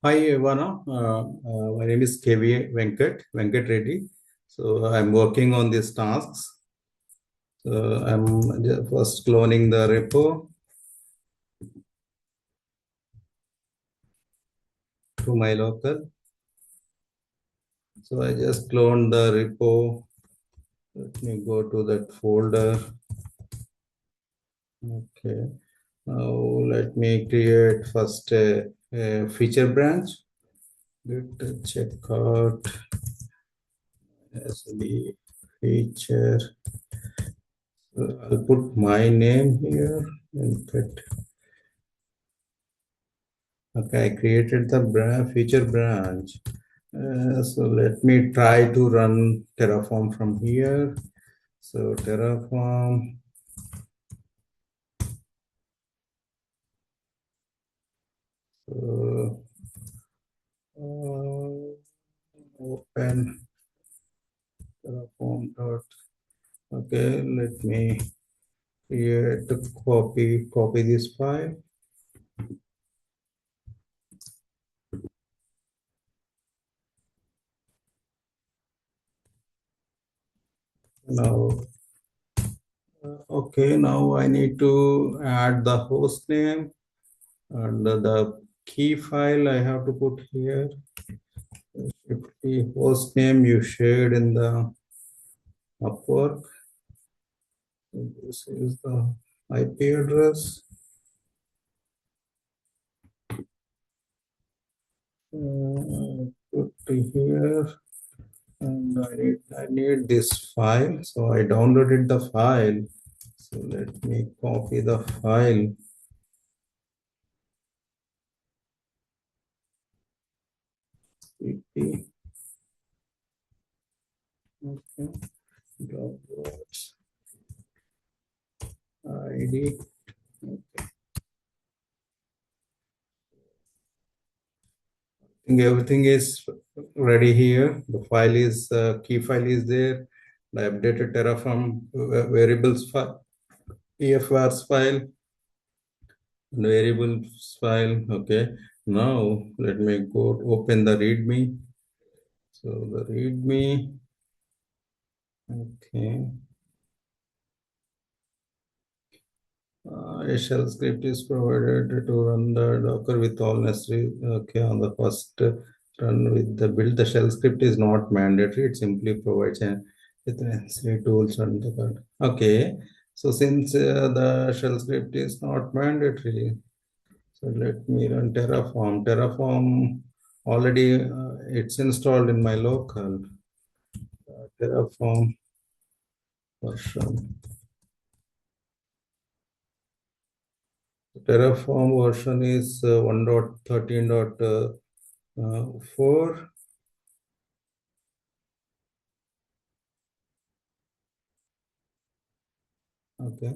Hi, Ivana. My name is Venkat Reddy. So I'm working on these tasks. So I'm first cloning the repo to my local. So I just cloned the repo. Let me go to that folder. Okay. Now let me create first a feature branch. Git checkout SB feature. So I'll put my name here and put. Okay, I created the feature branch. So let me try to run Terraform from here. So Terraform, so, open Terraform dot. Okay, let me create a copy this file. Now, okay, now I need to add the host name and the key file I have to put here. If the host name you shared in the Upwork, this is the IP address. Put here, and I need this file. So I downloaded the file. So let me copy the file. CP. Okay. Downloads ID. I think everything is ready here. The file is key file is there. The updated Terraform variables file, EFRs file, and variables file. Okay. Now let me go open the README. So the README. Okay. A shell script is provided to run the Docker with all necessary. Okay, on the first run with the build, the shell script is not mandatory. It simply provides with necessary tools and the code. Okay, so since the shell script is not mandatory, so let me run Terraform. Terraform already it's installed in my local Terraform version. Terraform version is 1.13.4. Okay.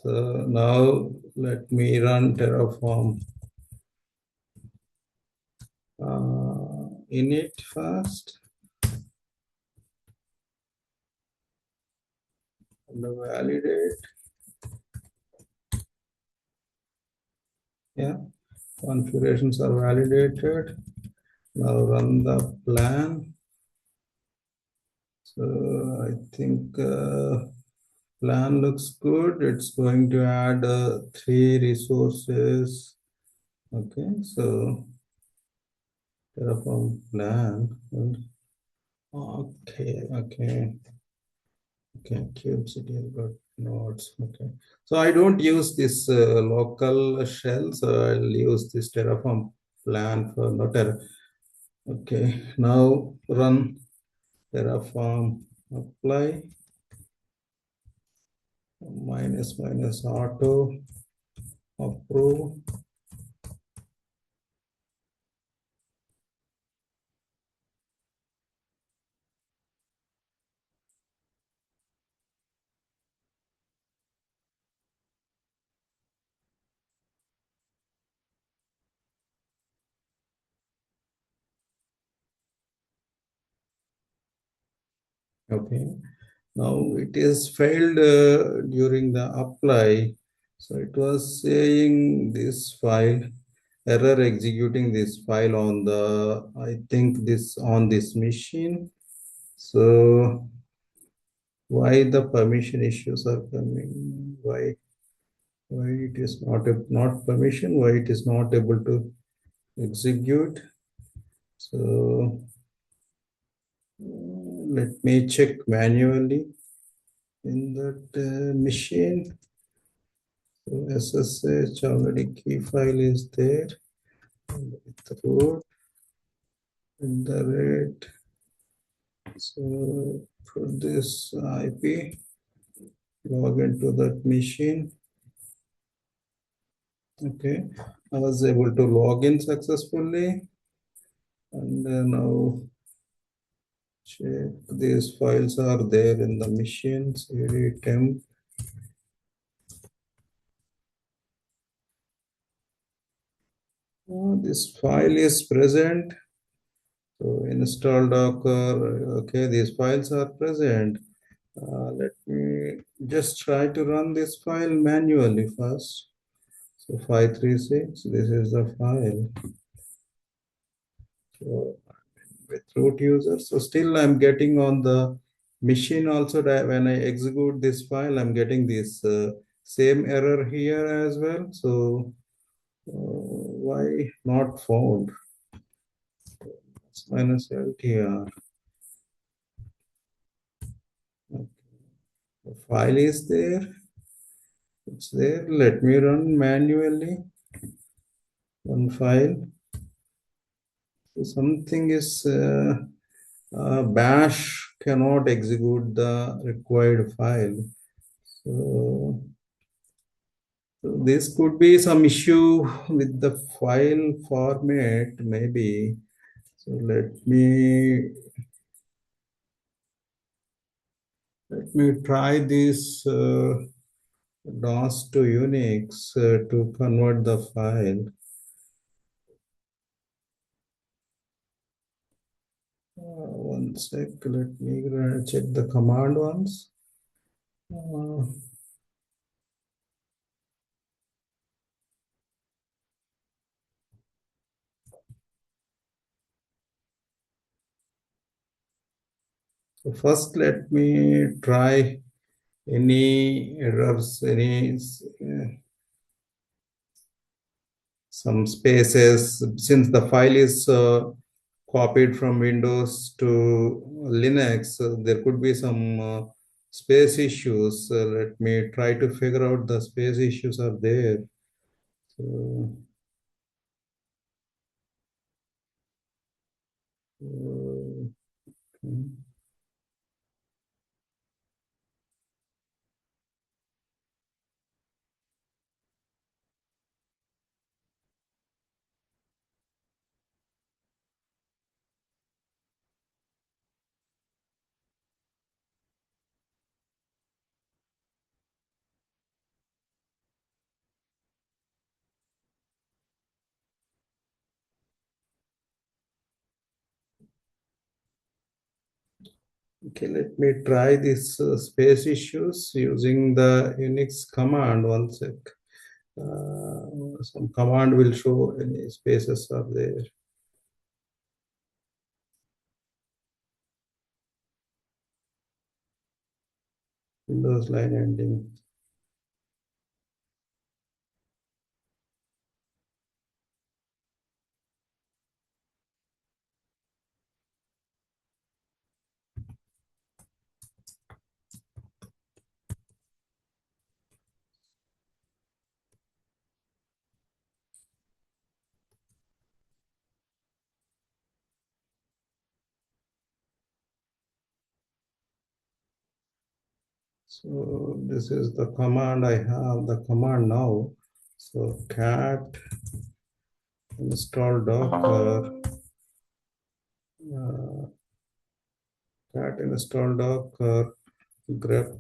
So now let me run Terraform init first. And validate. Yeah. Configurations are validated. Now run the plan. So I think plan looks good. It's going to add three resources. Okay, so Terraform plan. Okay. Kubectl got nodes. Okay. So I don't use this local shell. So I'll use this Terraform plan for not Terra. Okay. Now run Terraform apply minus auto approve. Okay. Now it is failed during the apply. So it was saying this file. error executing this file on the, I think this on this machine. So why the permission issues are coming? Why it is not permission? Why it is not able to execute? So let me check manually in that machine. So SSH already key file is there. With root and the rate. So put this IP, log into that machine. Okay, I was able to log in successfully, and now check these files are there in the machine. CD temp. This file is present. So install Docker. Okay, these files are present. Let me just try to run this file manually first. So 536, this is the file. So with root user. So still I'm getting on the machine also that when I execute this file, I'm getting this same error here as well. So why not found? Minus LTR. Okay. The file is there. It's there. Let me run manually one file. So something is bash cannot execute the required file. So this could be some issue with the file format, maybe. So let me try this DOS to Unix to convert the file. One sec, let me check the command once. Uh, so first, let me try any errors, any some spaces, since the file is copied from Windows to Linux, there could be some space issues. Let me try to figure out the space issues are there. So, uh, okay, let me try this space issues using the Unix command. One sec. Some command will show any spaces are there. Windows line ending. So this is the command I have, the command now. So cat install docker, uh, cat install docker grep.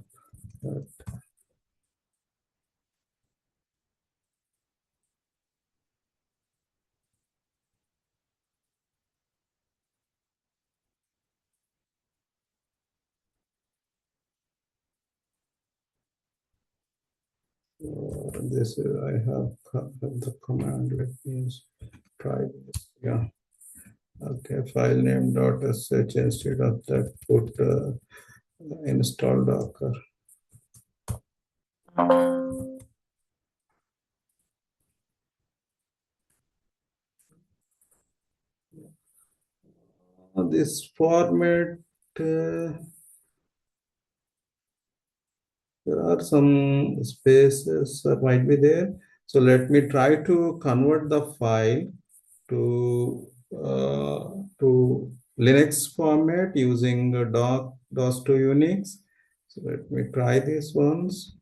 This I have the command. Let me try this. Yeah. Okay. File name .sh instead of that put install Docker. This format. There are some spaces that might be there. So let me try to convert the file to uh, to Linux format using DOS to Unix. So let me try this once.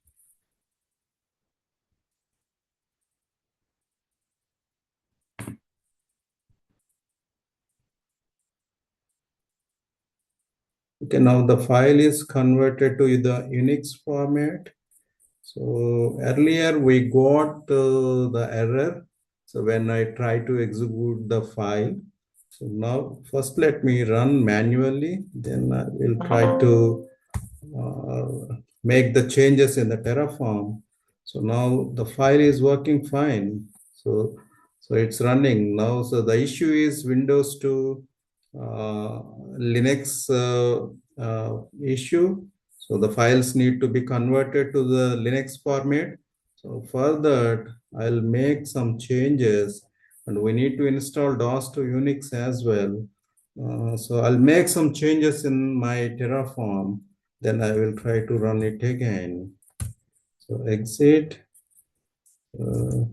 Okay, now the file is converted to the Unix format. So earlier we got the error. So when I try to execute the file, so now first let me run manually, then I will try to make the changes in the Terraform. So now the file is working fine. So it's running now. So the issue is Windows to Linux issue. So the files need to be converted to the Linux format. So for that, I'll make some changes, and we need to install DOS to Unix as well. So I'll make some changes in my Terraform, then I will try to run it again. So exit. Uh,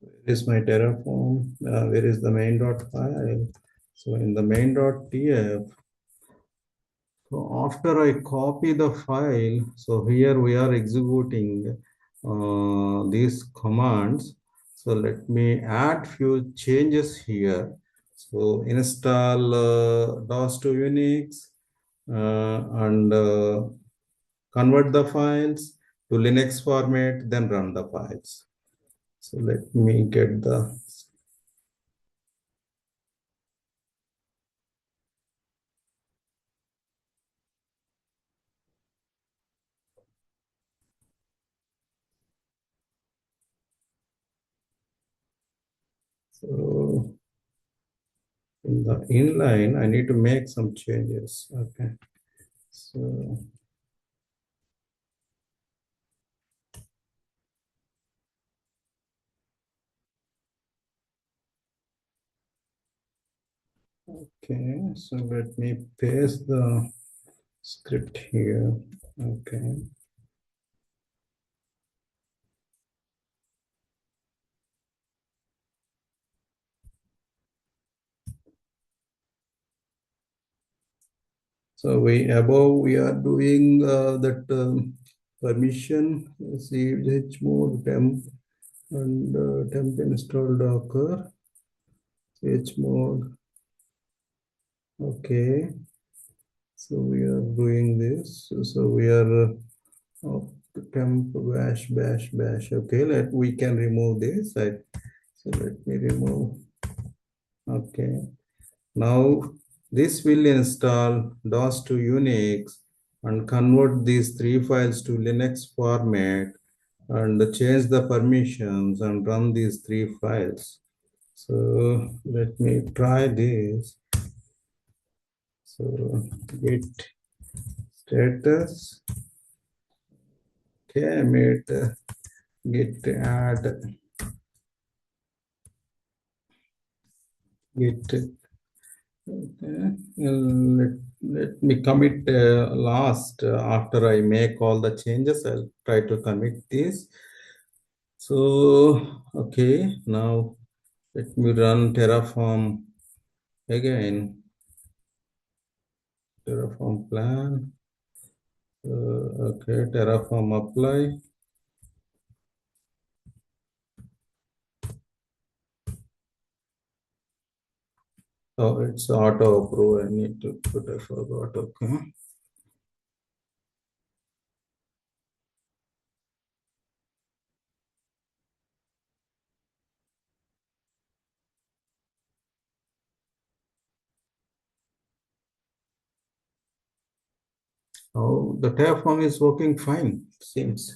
where is my Terraform? Where is the main.file? So in the main.tf, so after I copy the file, so here we are executing these commands. So let me add few changes here. So install DOS to Unix and convert the files to Linux format, then run the files. So let me get the, so in the inline, I need to make some changes. Okay. So, okay. So let me paste the script here. Okay. So we are doing that permission, ch mode temp and temp install Docker, ch mode. Okay. So we are doing this. So we are temp bash bash bash. Okay, we can remove this. So let me remove. Okay. Now this will install DOS to Unix and convert these three files to Linux format and change the permissions and run these three files. So let me try this. So git status. Okay, I made git add git. Okay. Let me commit last after I make all the changes. I'll try to commit this. So, okay, now let me run Terraform again. Terraform plan. Okay, Terraform apply. Oh, it's auto approve. I need to put, I forgot. Okay. Oh, the Terraform is working fine, seems.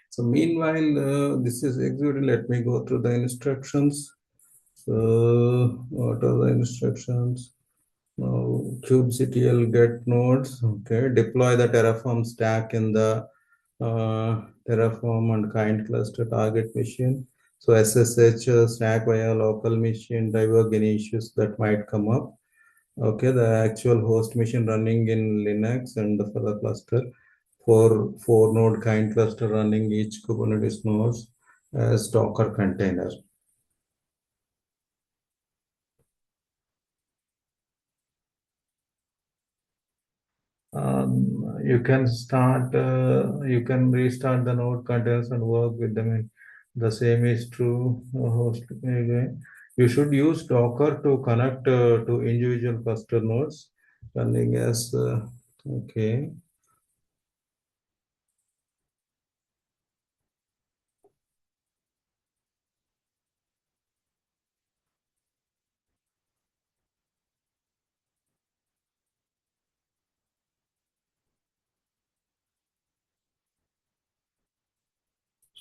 So meanwhile, this is executed. Let me go through the instructions. So what are the instructions? Now, kubectl get nodes. Okay, deploy the Terraform stack in the Terraform and kind cluster target machine. So SSH stack via local machine, debug any issues that might come up. Okay, the actual host machine running in Linux and for the cluster for four node kind cluster running each Kubernetes nodes as Docker container. You can restart the node containers and work with them. The same is true. Host again. You should use Docker to connect to individual cluster nodes running as okay.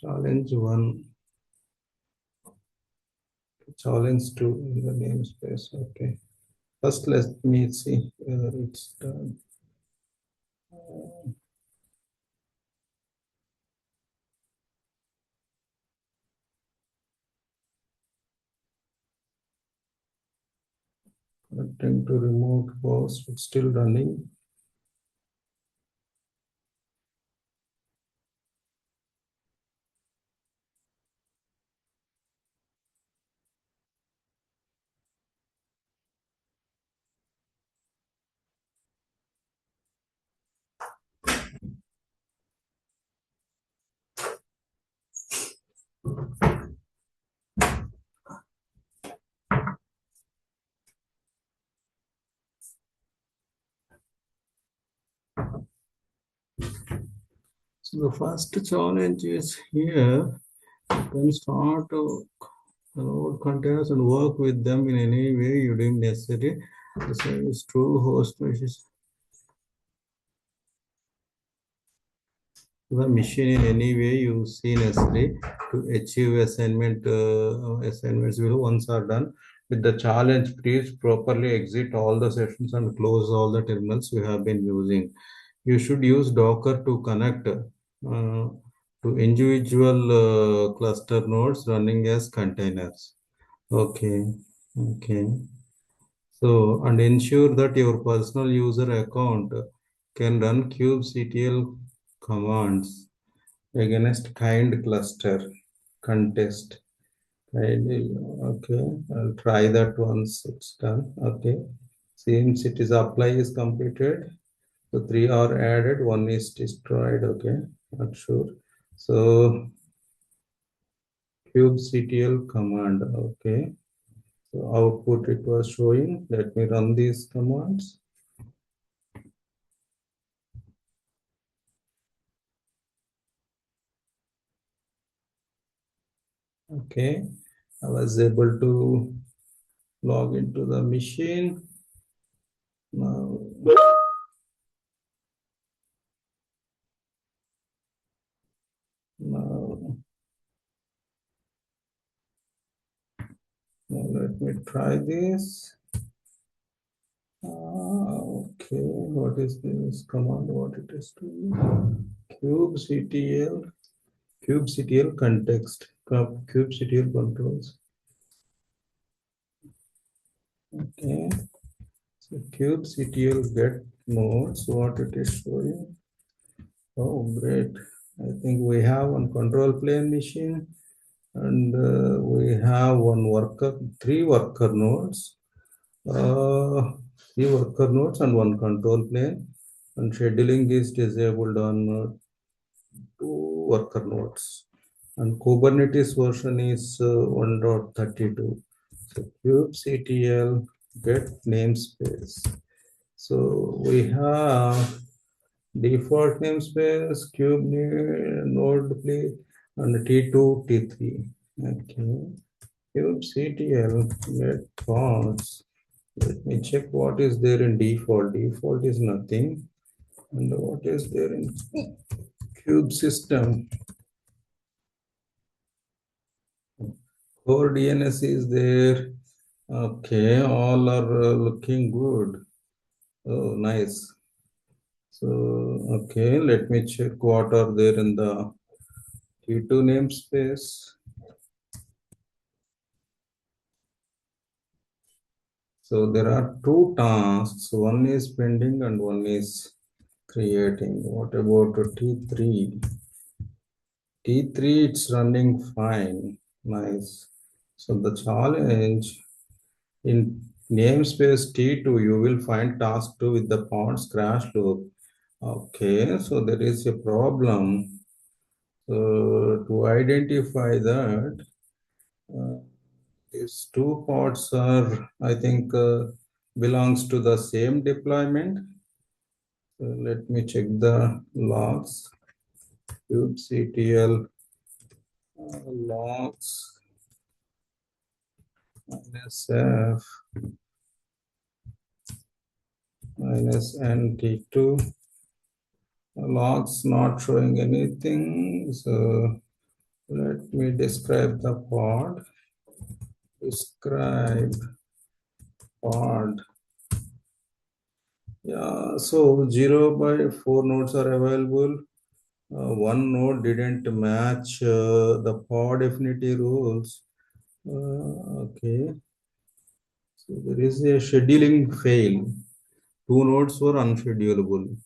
Challenge one, challenge two in the namespace. Okay. First, let me see whether it's done. Connecting to remote host. It's still running. So the first challenge is here. You can start node containers and work with them in any way you deem necessary. The same is true host machines. The machine in any way you see necessary to achieve assignments will once are done. With the challenge, please properly exit all the sessions and close all the terminals you have been using. You should use Docker to connect to individual cluster nodes running as containers. Okay, okay. So, and ensure that your personal user account can run kubectl commands against kind cluster contest. Okay, I'll try that once it's done. Okay, seems it is apply is completed. So three are added, one is destroyed. Okay, not sure. So kubectl command. Okay, so output it was showing. Let me run these commands. Okay, I was able to log into the machine. Now, now, now let me try this. Okay, what is this command? What it is doing? kubectl, kubectl context, kubectl controls. Okay, so kubectl get nodes. What it is showing? Oh, great! I think we have one control plane machine. And we have three worker nodes, uh, and one control plane. And scheduling is disabled on two worker nodes. And Kubernetes version is 1.32. So kubectl get namespace. So we have default namespace, node play, and T2, T3. Okay. kubectl get pods. Let me check what is there in default. Default is nothing. And what is there in cube system? Core DNS is there. Okay, all are looking good. Oh, nice. So, okay, let me check what are there in the T2 namespace. So there are two tasks. One is pending and one is creating. What about T3? T3, it's running fine. Nice. So the challenge in namespace T2, you will find task 2 with the pods crash loop. Okay, so there is a problem. So to identify that, uh, these two pods are, I think, belongs to the same deployment. So let me check the logs. kubectl logs -f -nt2 logs not showing anything. So let me describe the pod. Describe pod. Yeah, so 0 by 4 nodes are available. One node didn't match the pod affinity rules. Okay, so there is a scheduling fail. Two nodes were unschedulable.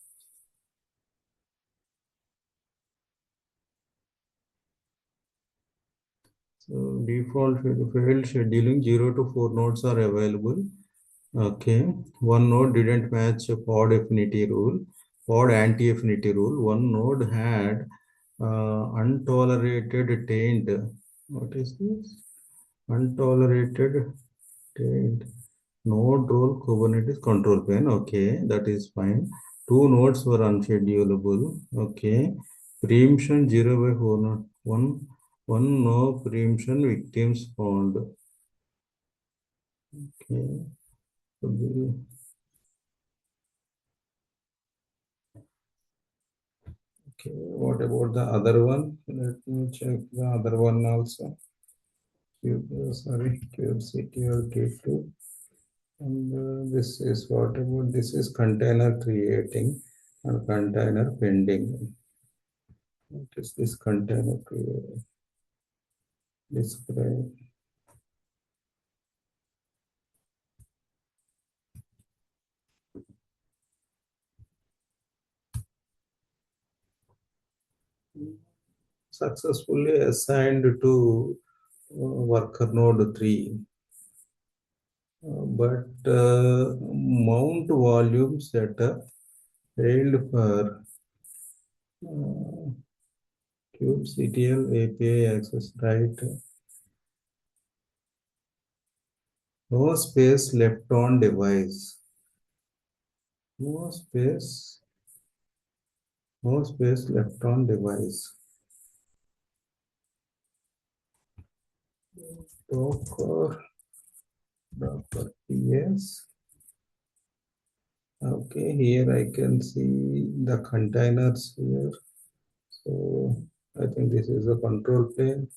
So default failed scheduling 0 to 4 nodes are available. Okay, one node didn't match a pod affinity rule, pod anti-affinity rule. One node had untolerated taint. What is this? Untolerated taint. Node role Kubernetes control plane. Okay, that is fine. Two nodes were unschedulable. Okay. Preemption 0 by 4 node. One no preemption victims found. Okay. So okay, what about the other one? Let me check the other one also. Sorry, kubectl T2. And this is what about this is container creating and container pending. What is this container creating? Describe. Successfully assigned to worker node 3. But mount volume setup failed for kubectl API access right. No space left on device. No space. No space left on device. Docker. Docker PS. Okay, here I can see the containers here. So I think this is a control plane.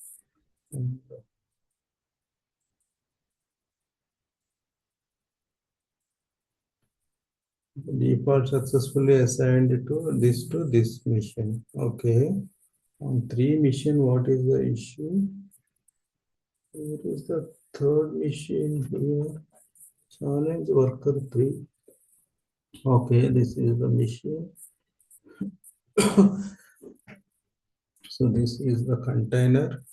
And default successfully assigned to this mission. Okay. On 3 mission, what is the issue? Here is the third mission here. Challenge worker 3. Okay, this is the mission. So this is the container.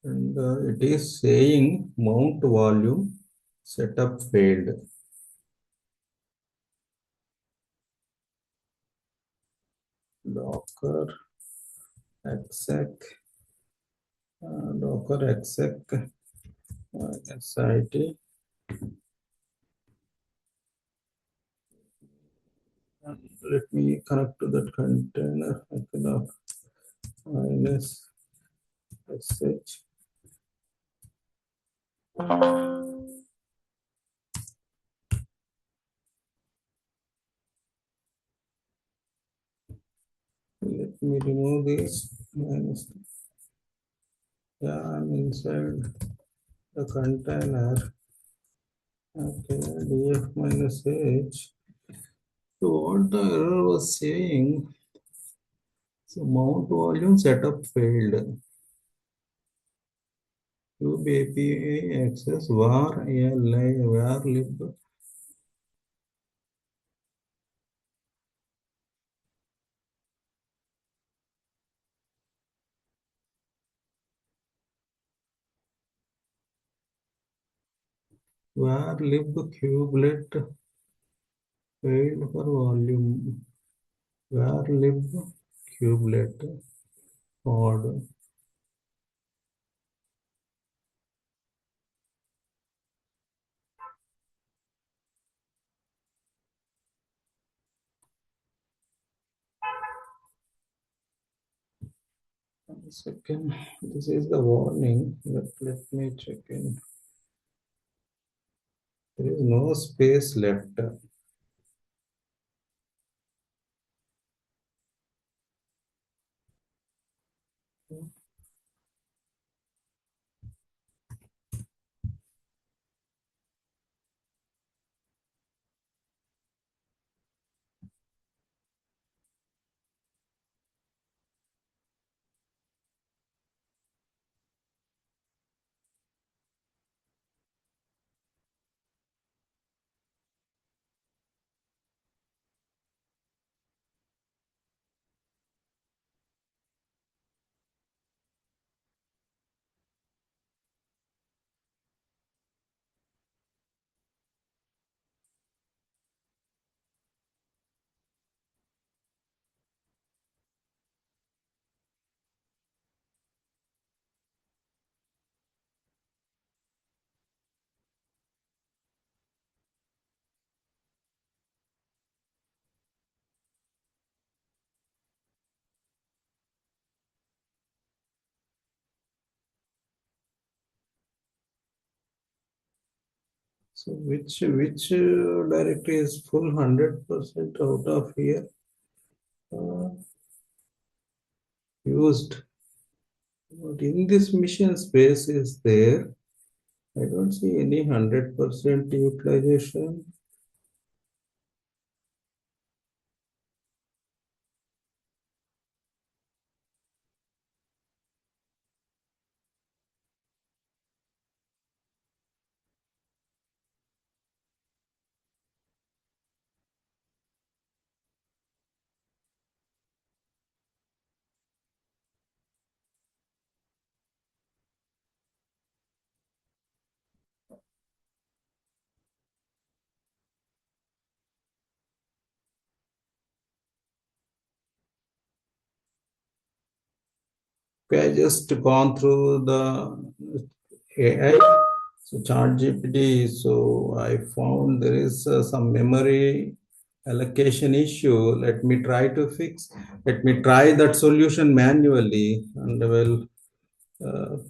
And it is saying mount volume setup failed. Docker exec, Docker exec, SIT. Let me connect to that container. Minus sh. Let me remove this. Minus. Yeah, I'm inside the container. Okay, df minus h. So what the error was saying, so mount volume setup failed. Cube API access var lib var lib kubelet failed for volume. Var lib kubelet pod. One second. This is the warning. Let me check in. There is no space left. So which directory is full 100% out of here? Used. But in this mission space is there. I don't see any 100% utilization. Okay, I just gone through the AI. So ChatGPT. So I found there is some memory allocation issue. Let me try to fix. Let me try that solution manually, and I will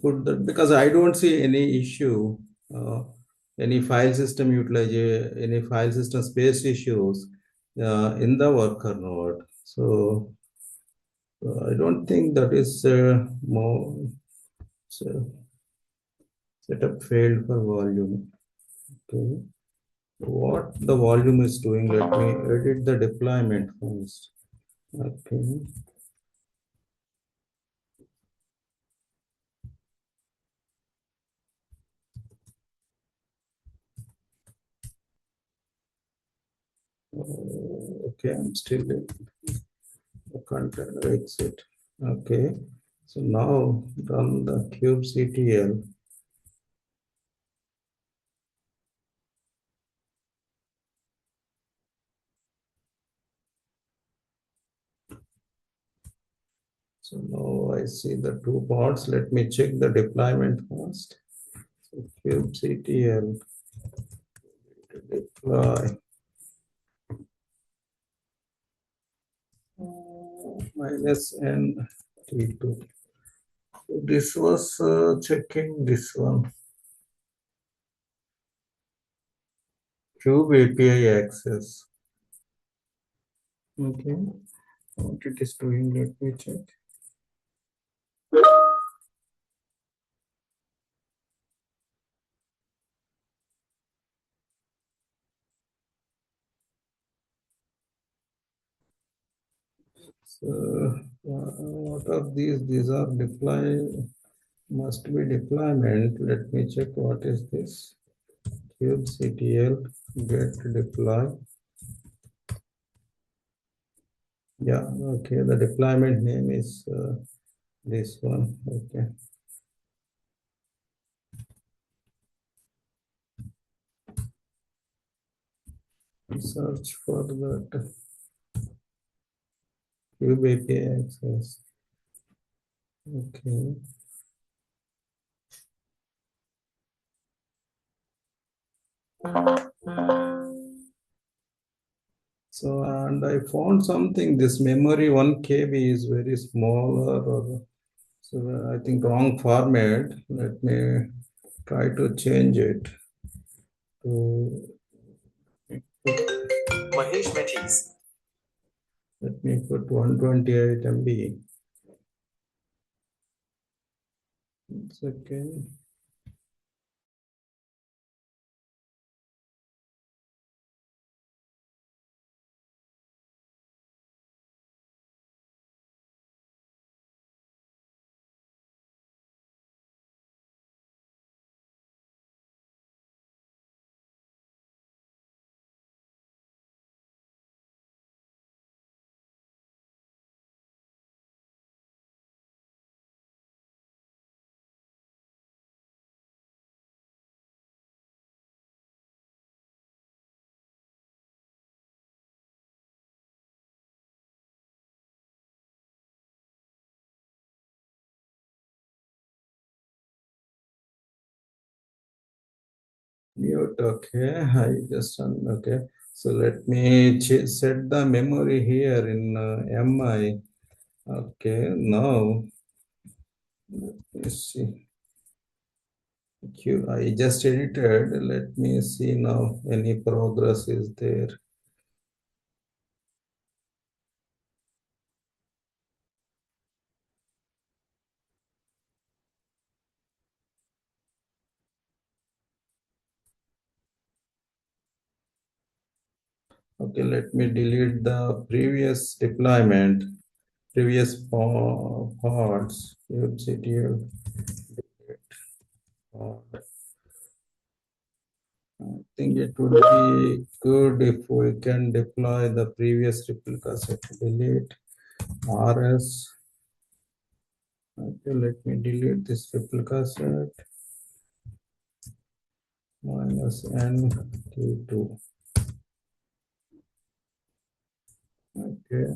put that because I don't see any issue, any file system utilization, any file system space issues in the worker node. So I don't think that is more so setup failed for volume. Okay, what the volume is doing? Let me edit the deployment first. Okay. Okay, I'm still in the container exit. Okay. So now run the kubectl. So now I see the two parts. Let me check the deployment first. So kubectl deploy minus n t2. So this was checking this one. Cube API access. Okay. What it is doing, let me check. So, what are these? These are deploy, must be deployment. Let me check what is this. kubectl get deploy. Yeah, okay. The deployment name is this one. Okay. Search for that Cube API access. Okay. So, and I found something, this memory 1 KB is very smaller, or so I think wrong format. Let me try to change it to, Mahesh Metis. Let me put 128 MB. It's okay. Mute, okay. I just, okay. So let me set the memory here in MI. Okay, now let's see. I just edited. Let me see now any progress is there. Okay, let me delete the previous deployment, previous parts. kubectl. I think it would be good if we can deploy the previous replica set. Delete rs. Okay, let me delete this replica set minus n t2. Okay.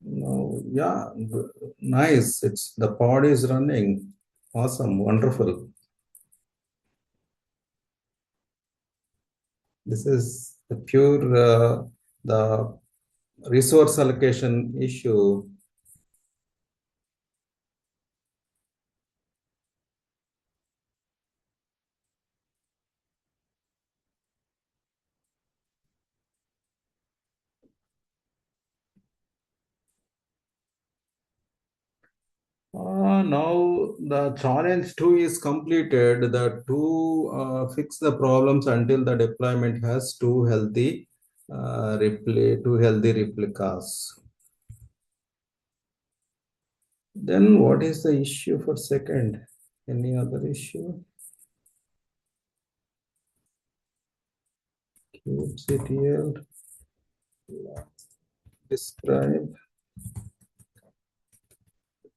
No, yeah, nice. It's the pod is running. Awesome, wonderful. This is the pure the resource allocation issue. Now the challenge two is completed. The two fix the problems until the deployment has two healthy replicas. Then what is the issue for second? Any other issue? kubectl describe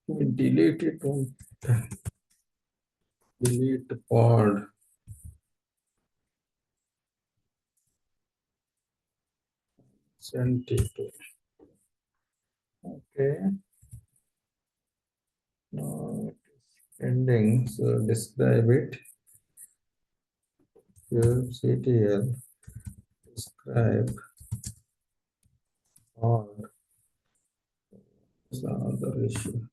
We delete it. Delete pod. Send it to. Okay. Now it is ending. So describe it. CTL. Describe pod. Is another issue.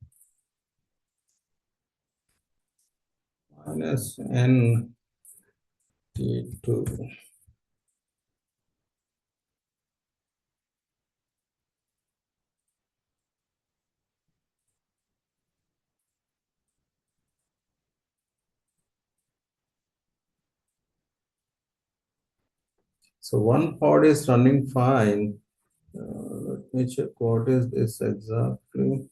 Minus n t2. So one pod is running fine. Let me check what is this exactly.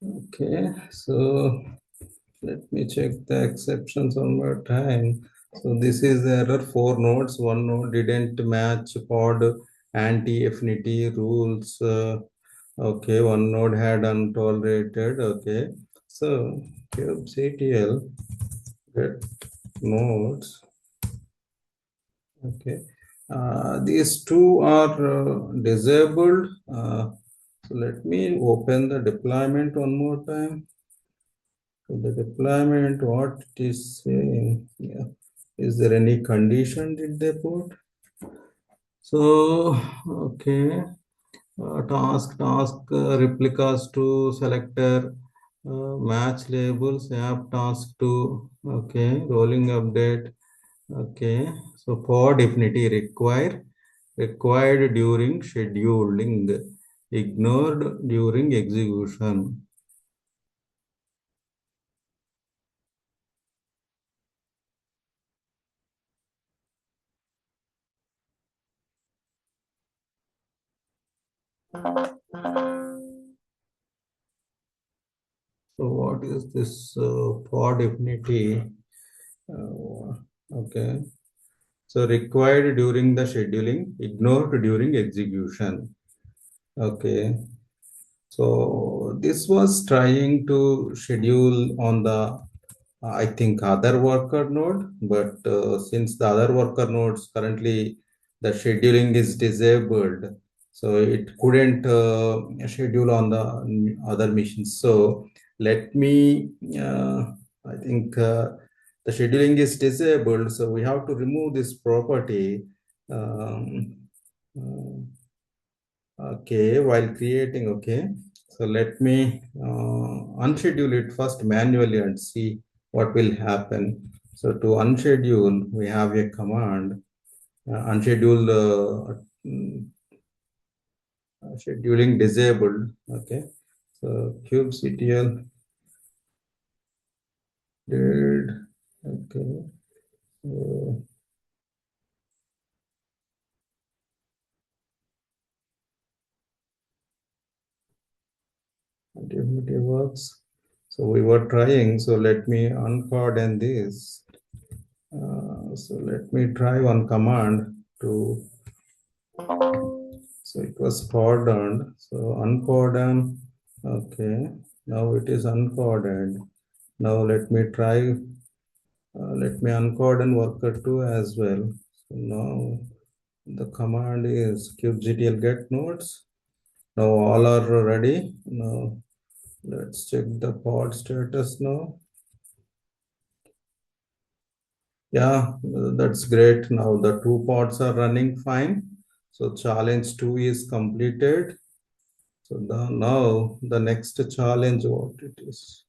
Okay, so let me check the exceptions one more time. So this is the error, four nodes. One node didn't match pod anti-affinity rules. Okay, one node had untolerated. Okay, so kubectl get nodes. Okay, these two are disabled. So let me open the deployment one more time. So the deployment, what it is saying, yeah. Is there any condition did they put? So, okay, task replicas to selector, match labels, app task to, okay, rolling update, okay. So pod definitely required during scheduling, ignored during execution. So what is this pod affinity? Uh, okay. So required during the scheduling, ignored during execution. Okay. So this was trying to schedule on the I think other worker node, but since the other worker nodes currently the scheduling is disabled, so it couldn't schedule on the other machines. So let me, I think the scheduling is disabled, so we have to remove this property. Um, okay, while creating, okay. So let me unschedule it first manually and see what will happen. So to unschedule, we have a command, unschedule scheduling disabled. Okay. So kubectl did, okay. So activity works. So we were trying. So let me uncorden this. So let me try one command to. So it was cordoned. So uncordon. Okay. Now it is uncordoned. Now let me try. Let me uncordon worker 2 as well. So now the command is kubectl get nodes. Now all are ready. Now let's check the pod status now. Yeah, that's great. Now the two pods are running fine. So challenge 2 is completed. So now the next challenge, what it is?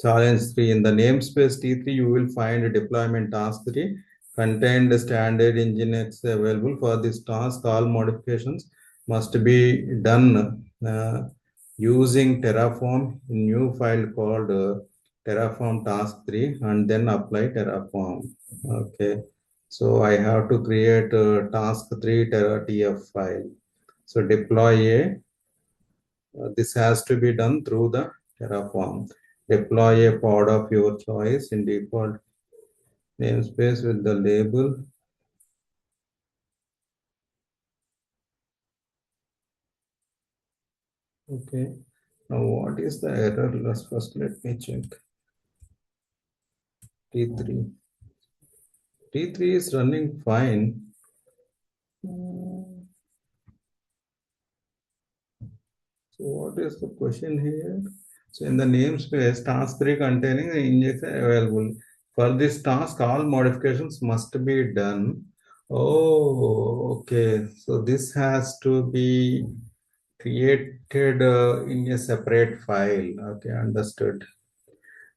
Challenge 3. In the namespace T3, you will find a deployment task 3 contained standard Nginx available for this task. All modifications must be done using Terraform in new file called Terraform task 3 and then apply Terraform. Okay. So I have to create a task 3 TF file. So deploy a this has to be done through the Terraform. Deploy a pod of your choice in default namespace with the label. Okay. Now what is the error? Let me check. T3. T3 is running fine. So what is the question here? So in the namespace, task 3 containing the injection available. For this task, all modifications must be done. Oh, okay. So this has to be created in a separate file. Okay, understood.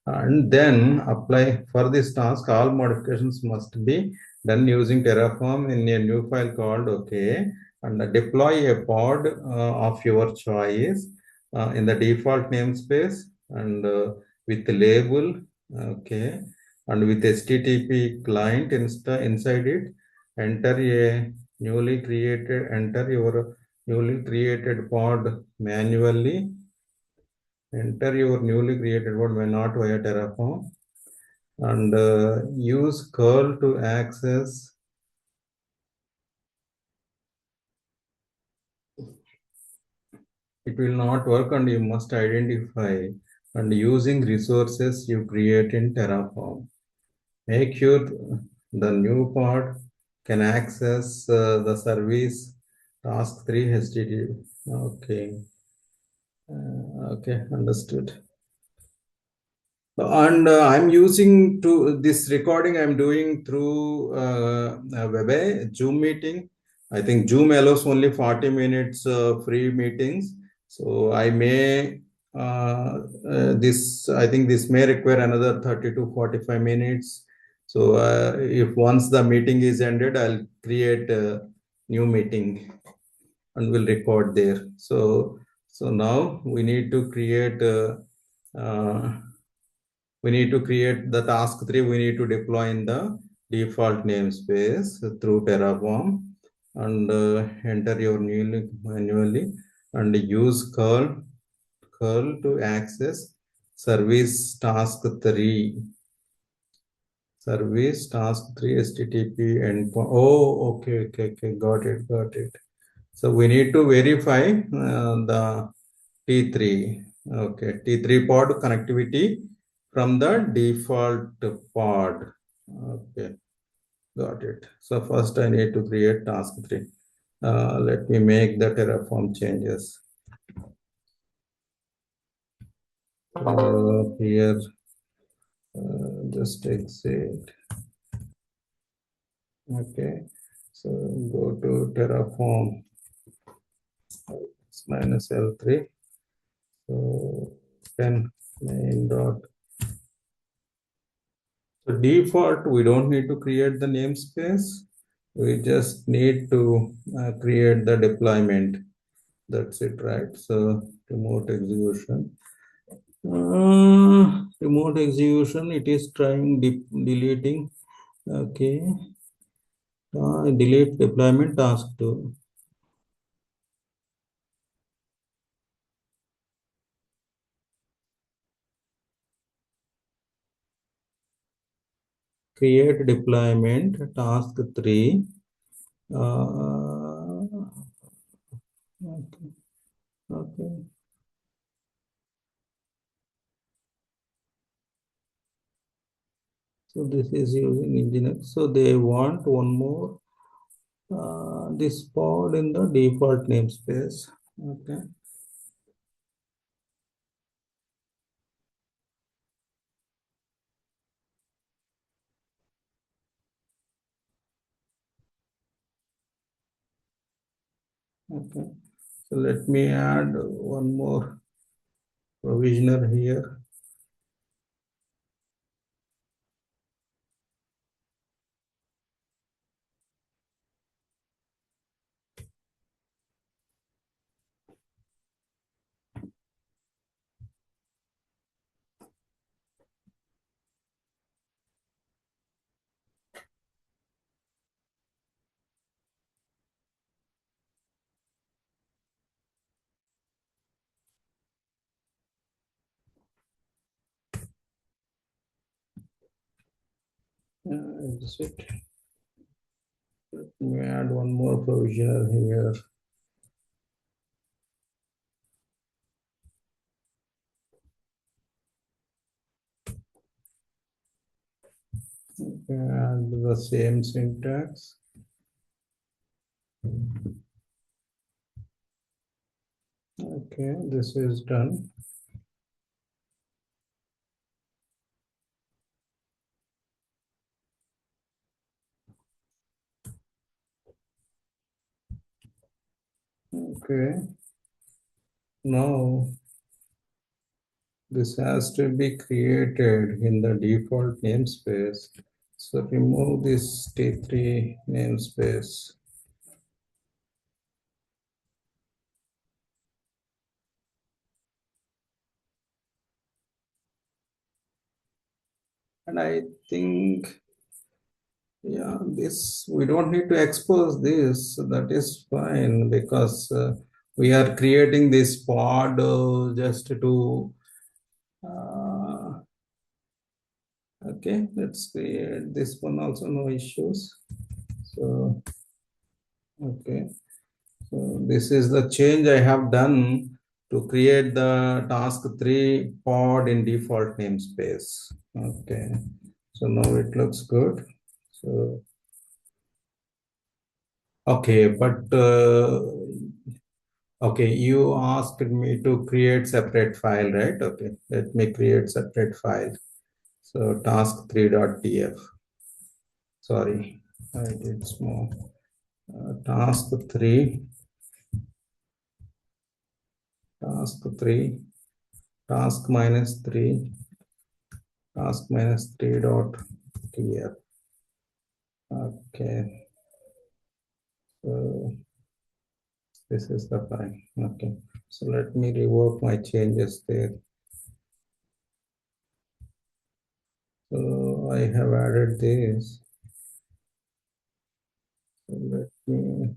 And then apply for this task, all modifications must be done using Terraform in a new file called OK, and deploy a pod of your choice in the default namespace and with the label, okay, and with HTTP client inside it, enter your newly created pod manually. Enter your newly created pod may not via Terraform and use curl to access. It will not work and you must identify and using resources you create in Terraform. Make sure the new pod can access the service task 3 HTTP. Okay. Okay, understood. And I'm using to this recording I'm doing through Web Zoom meeting. I think Zoom allows only 40 minutes free meetings. So I may this I think this may require another 30 to 45 minutes. So if once the meeting is ended, I'll create a new meeting and we'll record there. So now we need to create. Uh, we need to create the task 3 we need to deploy in the default namespace through Terraform and enter your new manually and use curl to access service task 3 HTTP endpoint. Oh, okay, got it. So we need to verify the T3. Okay, T3 pod connectivity from the default pod. Okay, got it. So first I need to create task 3. Let me make the Terraform changes. Here, just exit. Okay, so go to Terraform minus L3. So then main dot. So default, we don't need to create the namespace. We just need to create the deployment. That's it, right? So remote execution. Remote execution, it is trying deleting. Okay. Delete deployment task to create deployment task 3. Okay. Okay. So this is using Nginx. So they want one more this pod in the default namespace. Okay. Okay. So let me add one more provisioner here. Exit. Let me add one more provisioner here. And the same syntax. Okay, this is done. Okay, now this has to be created in the default namespace. So remove this T3 namespace. And I think, yeah, this, we don't need to expose this. So that is fine because we are creating this pod just to, uh, okay, let's create this one also, no issues. So, okay. So this is the change I have done to create the task 3 pod in default namespace. Okay. So now it looks good. So, okay, but okay, you asked me to create separate file, right? Okay, let me create separate file. So task3.df. Sorry, I did small. Task 3, task 3, task minus 3, task minus 3 dot tf. Okay, so this is the file. Okay, so let me rework my changes there. So I have added this. So let me,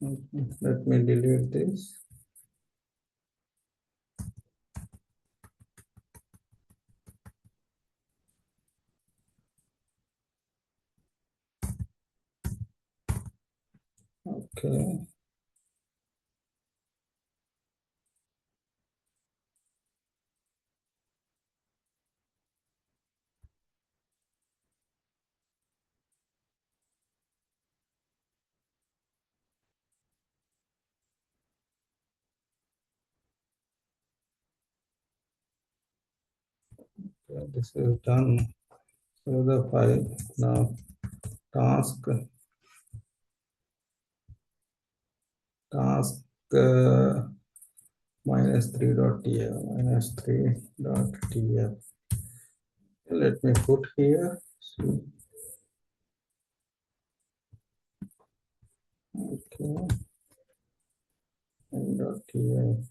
okay, let me delete this. Okay. Yeah, this is done. So the file now task task -3.tf -3.tf. Let me put here. See. Okay. .tf.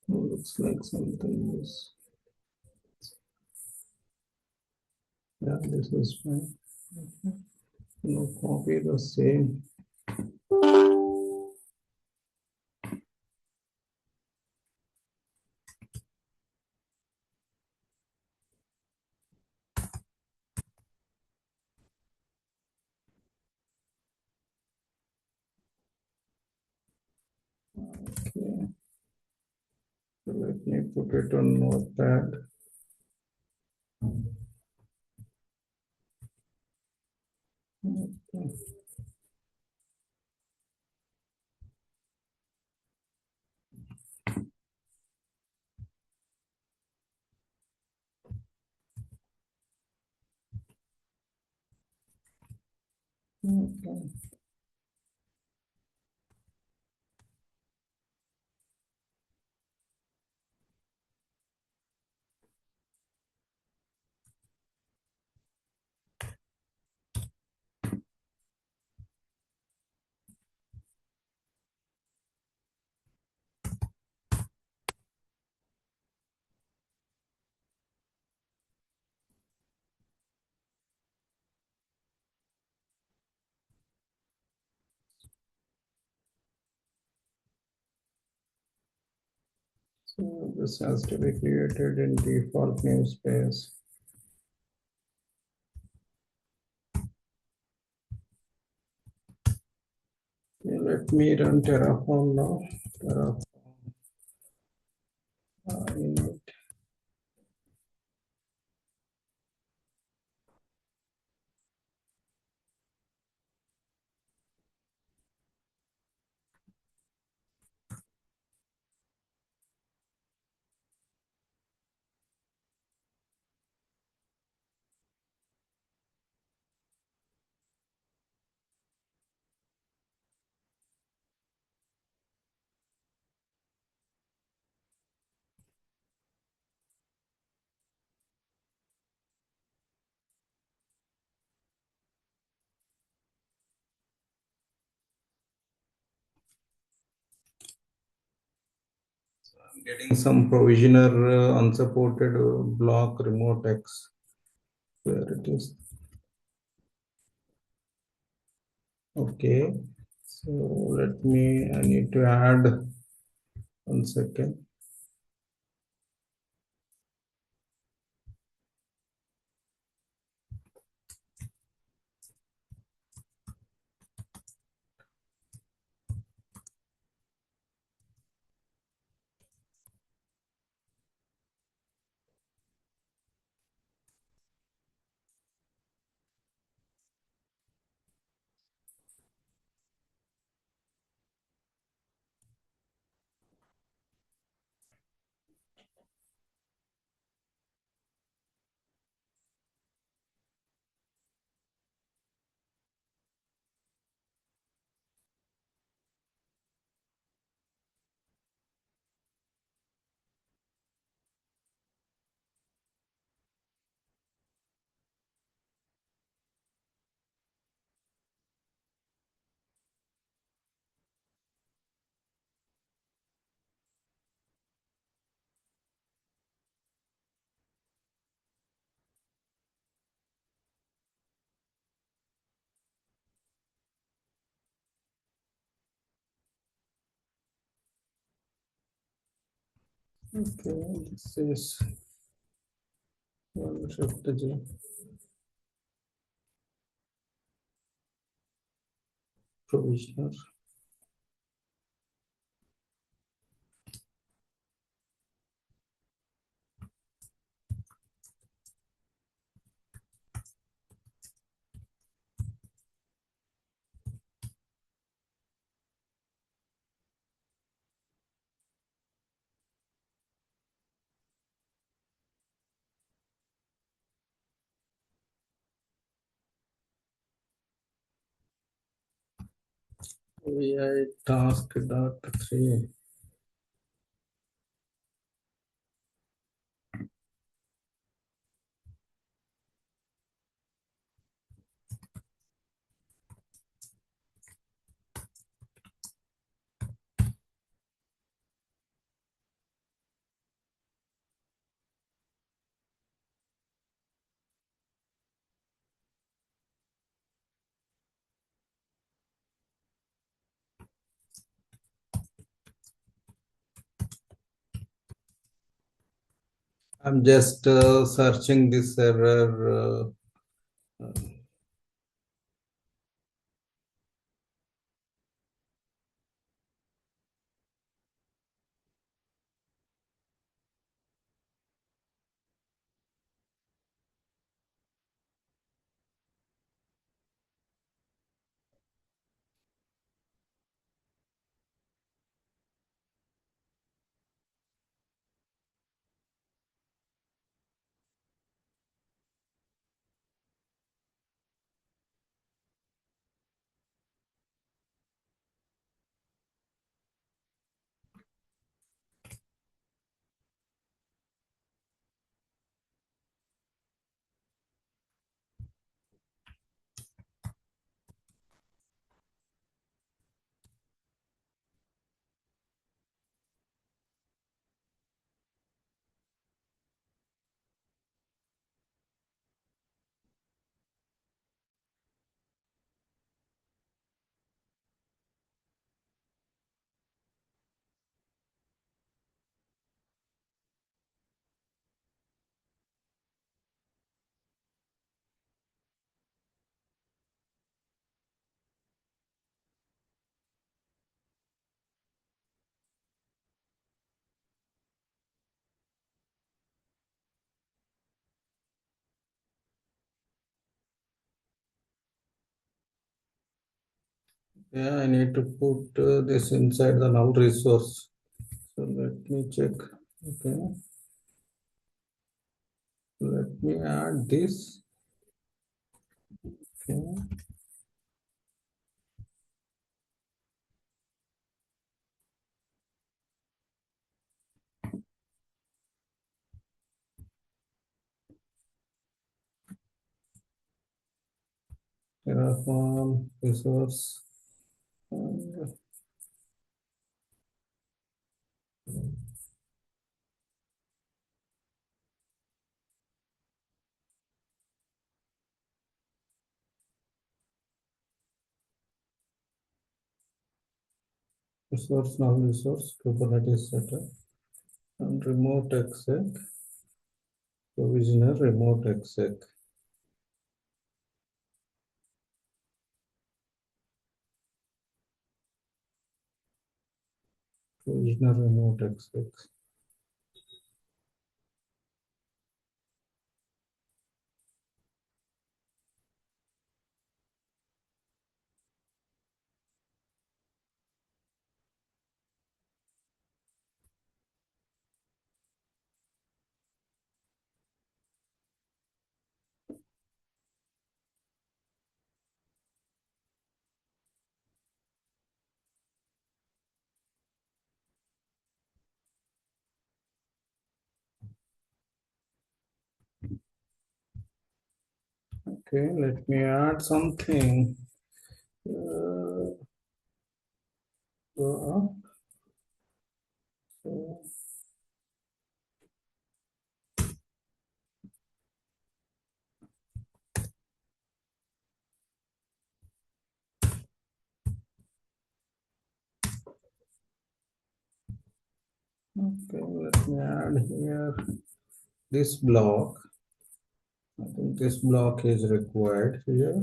Looks like something is. Yeah, this is fine. Okay. Now copy the same. Okay. So let me put it on Notepad. Okay. Okay. So this has to be created in default namespace. Okay, let me run Terraform now. Terraform. Init. I'm getting some provisioner unsupported block remote X. Where it is. Okay. So I need to add 1 second. Okay, this is one shift G provisioner. AI task dot three. I'm just searching this error. Yeah, I need to put this inside the null resource. So let me check. Okay, let me add this. Okay, Terraform resource. And resource null resource Kubernetes setup and remote exec provisioner remote exec provisioner remote exec. Okay, let me add something. Uh, uh, so, okay, let me add here this block. I think this block is required here.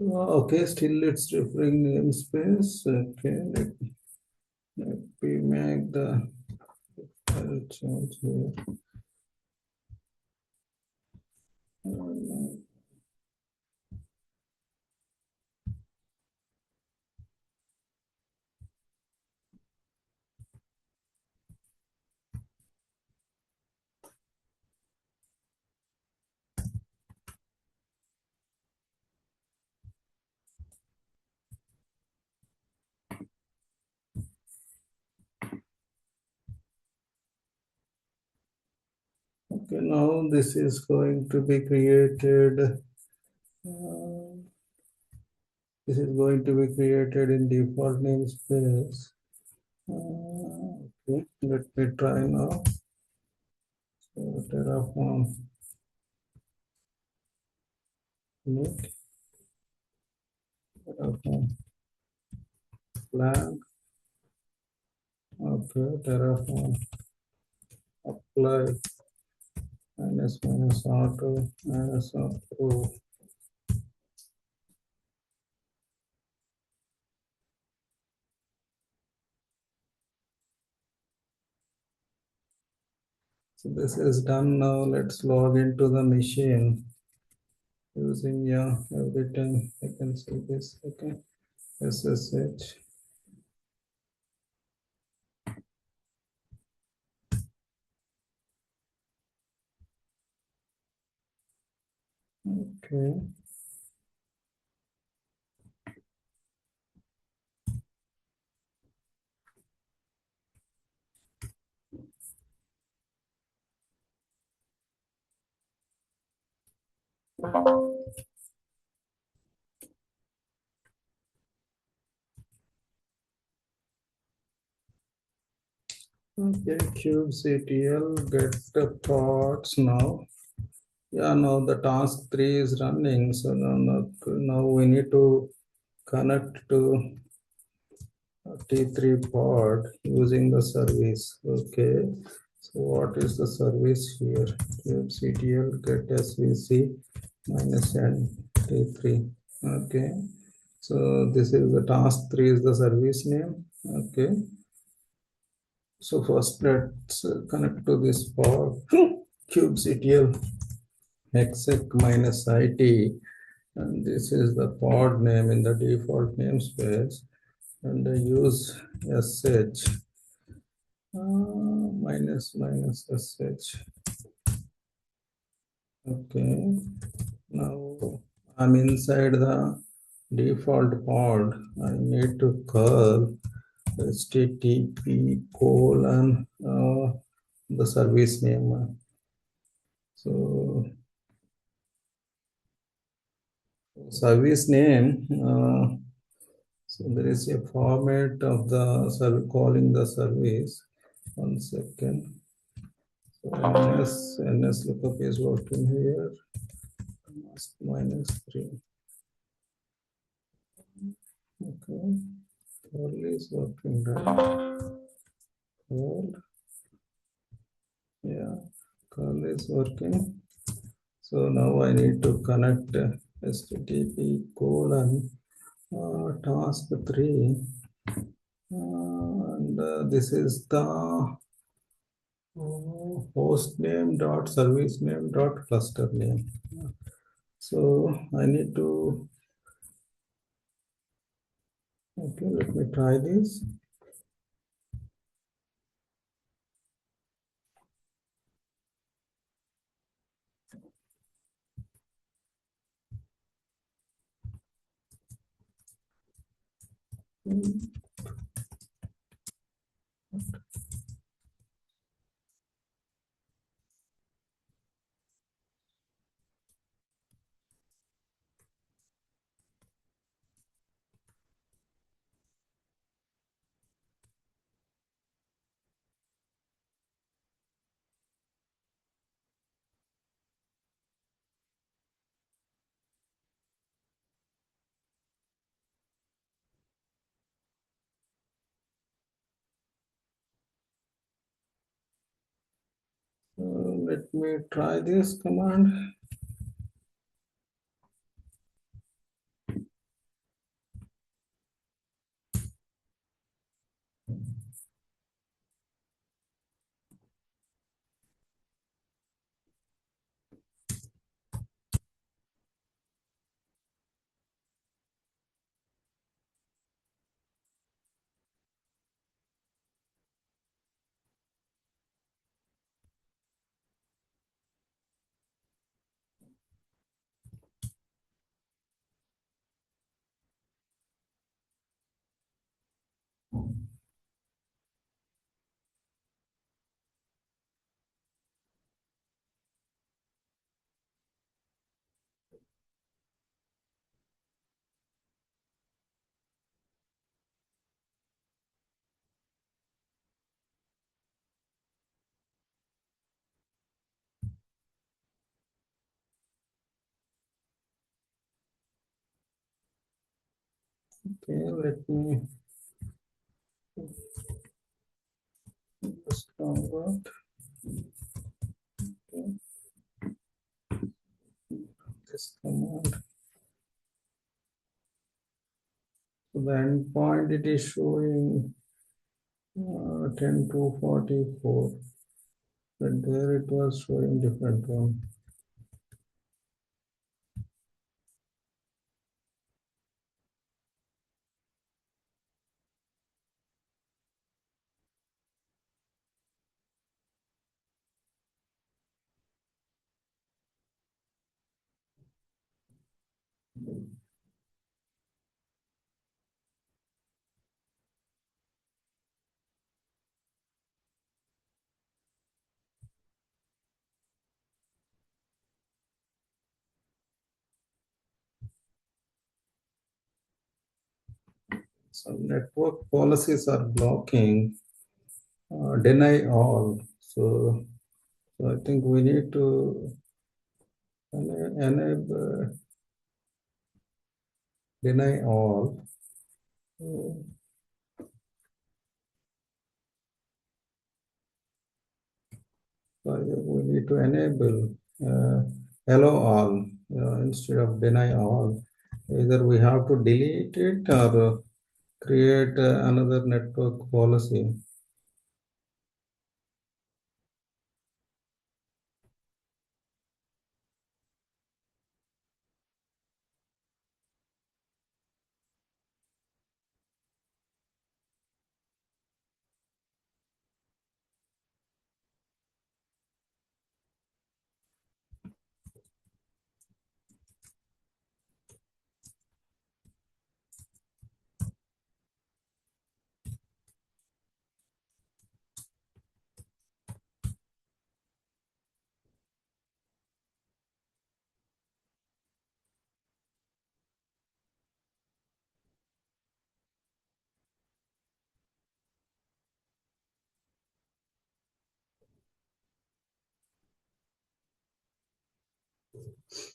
Okay, still it's referring namespace. Okay, let me make the file change here. Okay, now this is going to be created. This is going to be created in default namespace. Okay, let me try now. So Terraform make Terraform flag. Okay, Terraform apply minus auto minus auto. So this is done now. Let's log into the machine using every time I can see this. Okay, SSH. Okay. Okay, kubectl get the pods now. Yeah, now the task 3 is running. So now we need to connect to T3 pod using the service. Okay. So what is the service here? kubectl get svc minus n T3. Okay. So this is the task 3 is the service name. Okay. So first let's connect to this pod kubectl exec minus it, and this is the pod name in the default namespace, and I use sh minus sh. Okay, now I'm inside the default pod. I need to call http colon the service name. So service name. So there is a format of the calling the service. One second. So ns lookup is working here. Minus 3. Okay. Curl is working right. Curl. Yeah. Curl is working. So now I need to connect http colon task 3. And this is the host name dot service name dot cluster name. So I need to, okay, let me try this. Let me try this command. Okay, let me just download this command. So the endpoint it is showing 10 to 44, but there it was showing different one. Some network policies are blocking deny all. So I think we need to enable deny all. So we need to enable uh, allow all instead of deny all. Either we have to delete it or create another network policy.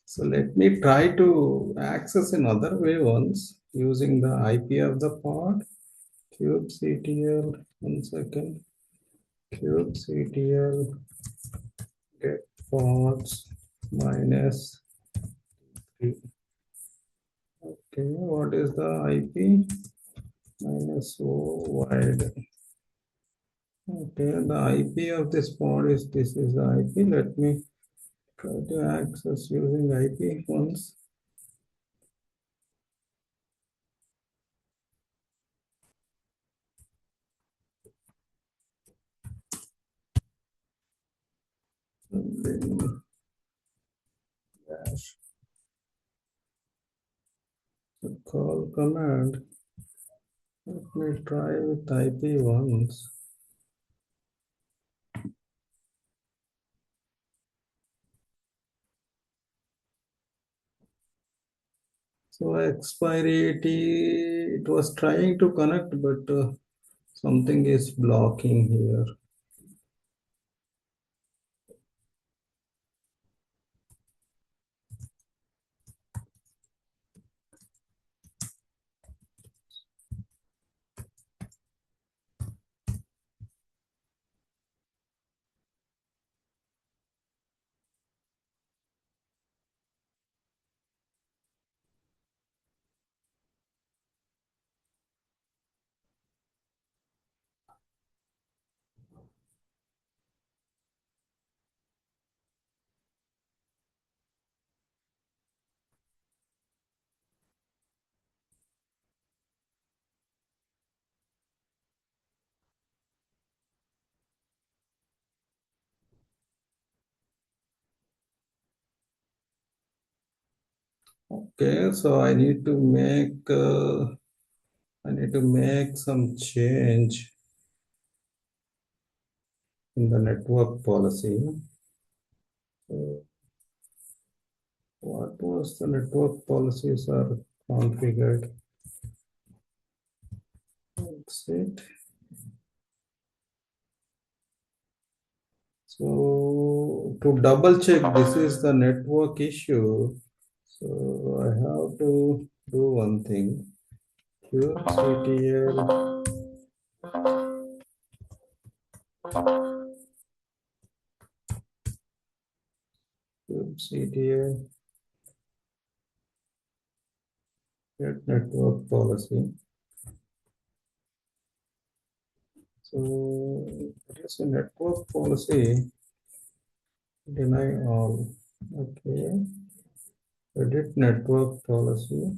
So let me try to access in other way once using the IP of the pod. kubectl, 1 second. kubectl get pods minus 3. Okay, what is the IP? Minus O wide. Okay, the IP of this pod is this is the IP. Let me try to access using IP once. And then dash the call command. Let me try with IP once. So expiry it was trying to connect, but something is blocking here. Okay, so I need to make some change in the network policy. So what was the network policies are configured? Exit. So to double check this is the network issue. So I have to do one thing. QCTL, QCTL, get network policy. So there is a network policy, deny all. Okay, edit network policy.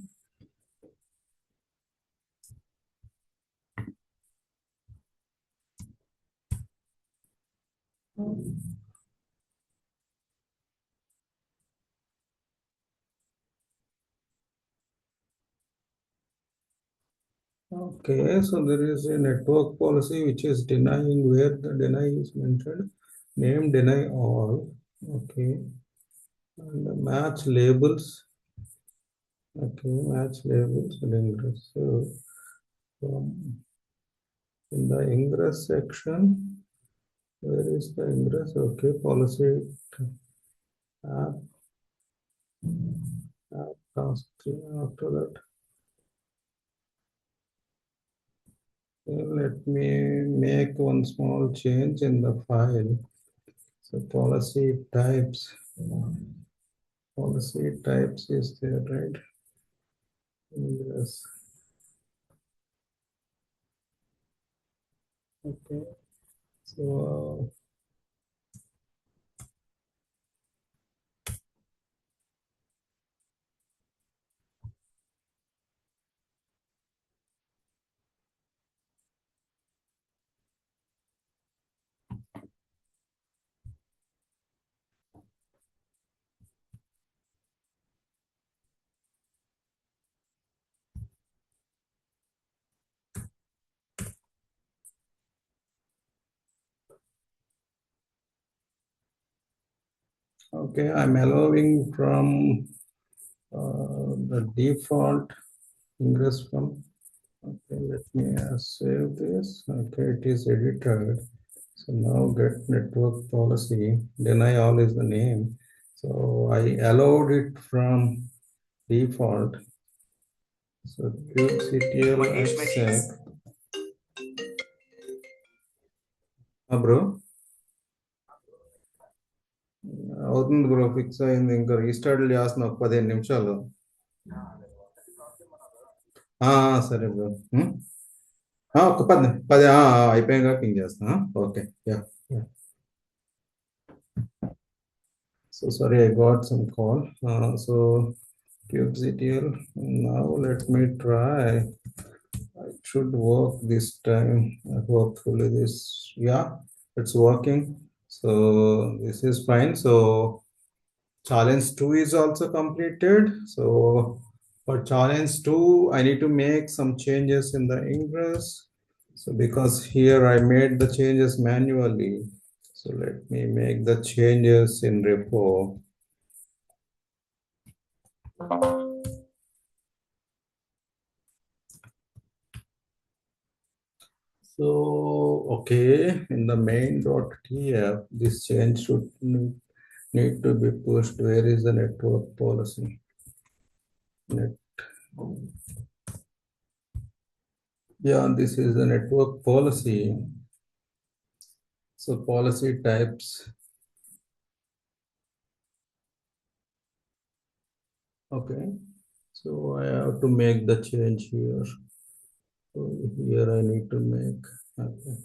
Okay, so there is a network policy which is denying where the deny is mentioned. Name deny all. Okay, and the match labels. Okay, match labels and ingress. So in the ingress section, where is the ingress? Okay, policy app, task after that. Let me make one small change in the file. So policy types is there, right? Yes. Okay. So okay, I'm allowing from the default ingress from. Okay, let me save this. Okay, it is edited. So now get network policy. Deny all is the name. So I allowed it from default. So kubectl exec. Bro, అవుతుంది bro, fix అయింది. ఇంకా restart చేస్తున్నా ఒక 15 నిమిషాలు. సరే bro. ఒక 10 అయిపోయాక ping చేస్తా. Okay, yeah. So sorry, I got some call. So kubectl. Now let me try. It should work this time. Hopefully this, yeah, it's working. So this is fine. So challenge 2 is also completed. So for challenge 2, I need to make some changes in the ingress. So because here I made the changes manually. So let me make the changes in repo. So, okay, in the main.tf, this change should need to be pushed. Where is the network policy? Net. Yeah, this is the network policy. So policy types. Okay. So I have to make the change here. So here I need to make. Okay.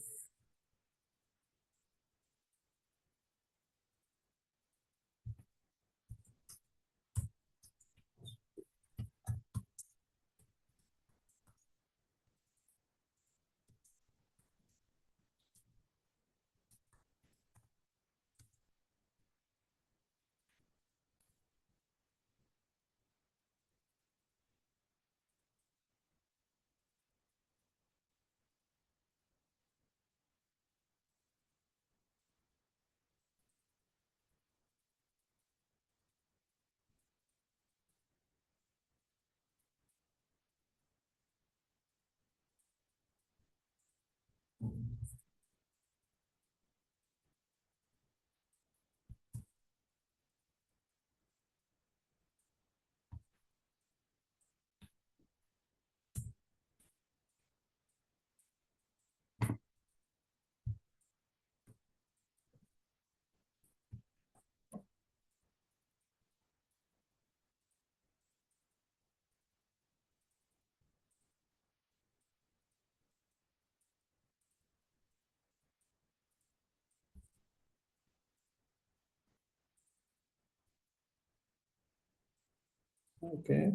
Okay,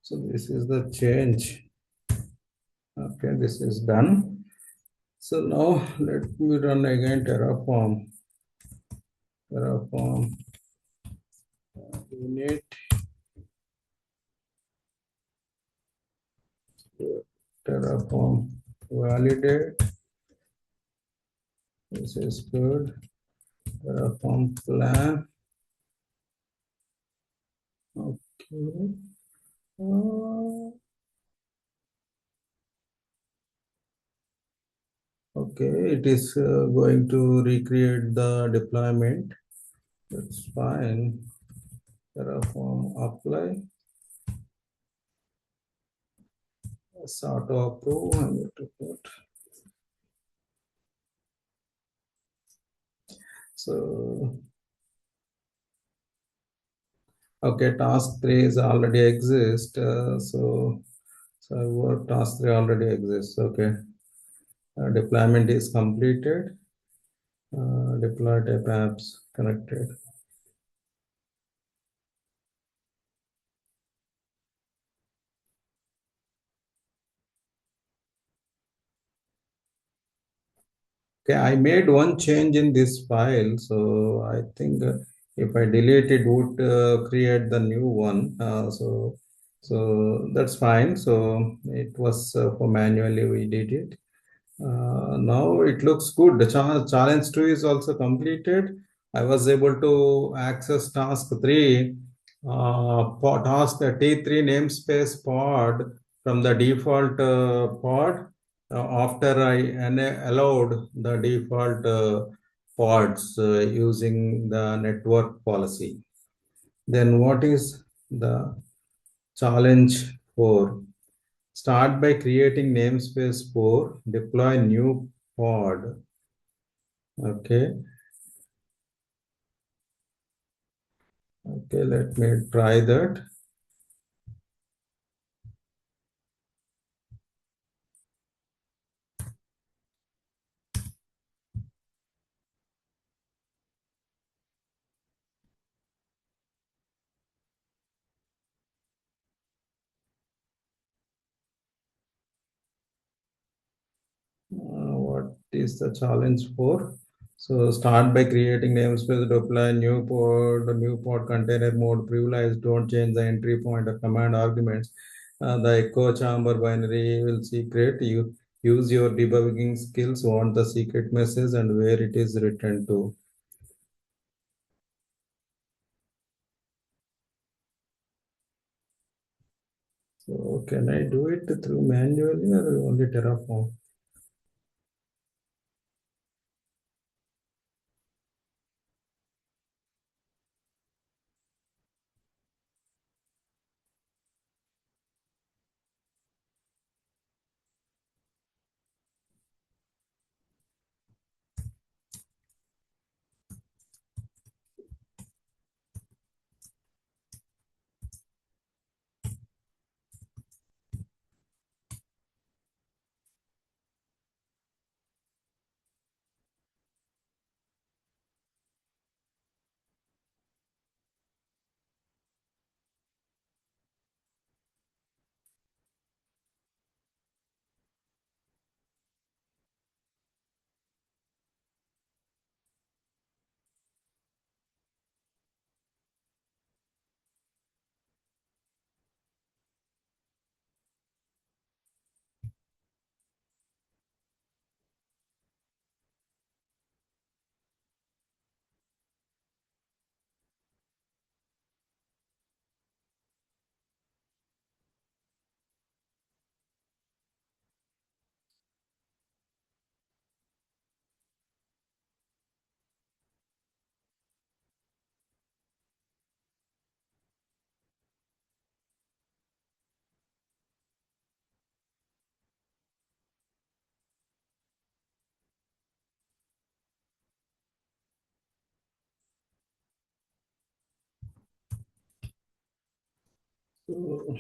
so this is the change. Okay, this is done. So now let me run again Terraform. Terraform unit, Terraform validate. This is good. Terraform plan. Okay. Uh, okay, it is going to recreate the deployment. That's fine. Terraform apply. Let's auto approve. I need to put. So, okay, task 3 is already exist. So what task 3 already exists. Okay. Deployment is completed. Deploy type apps connected. Okay, I made one change in this file, so I think if I delete it, would create the new one. So that's fine. So it was for manually we did it. Now it looks good. The challenge 2 is also completed. I was able to access task 3, task T3 namespace pod from the default pod after I allowed the default pods using the network policy. Then what is the challenge 4? Start by creating namespace 4, deploy new pod. Okay, okay, let me try that. What is the challenge for? So start by creating namespace, deploy new pod container mode, privilege, don't change the entry point or command arguments. The echo chamber binary will secret. You use your debugging skills, want the secret message and where it is written to. So can I do it through manually or only Terraform? So,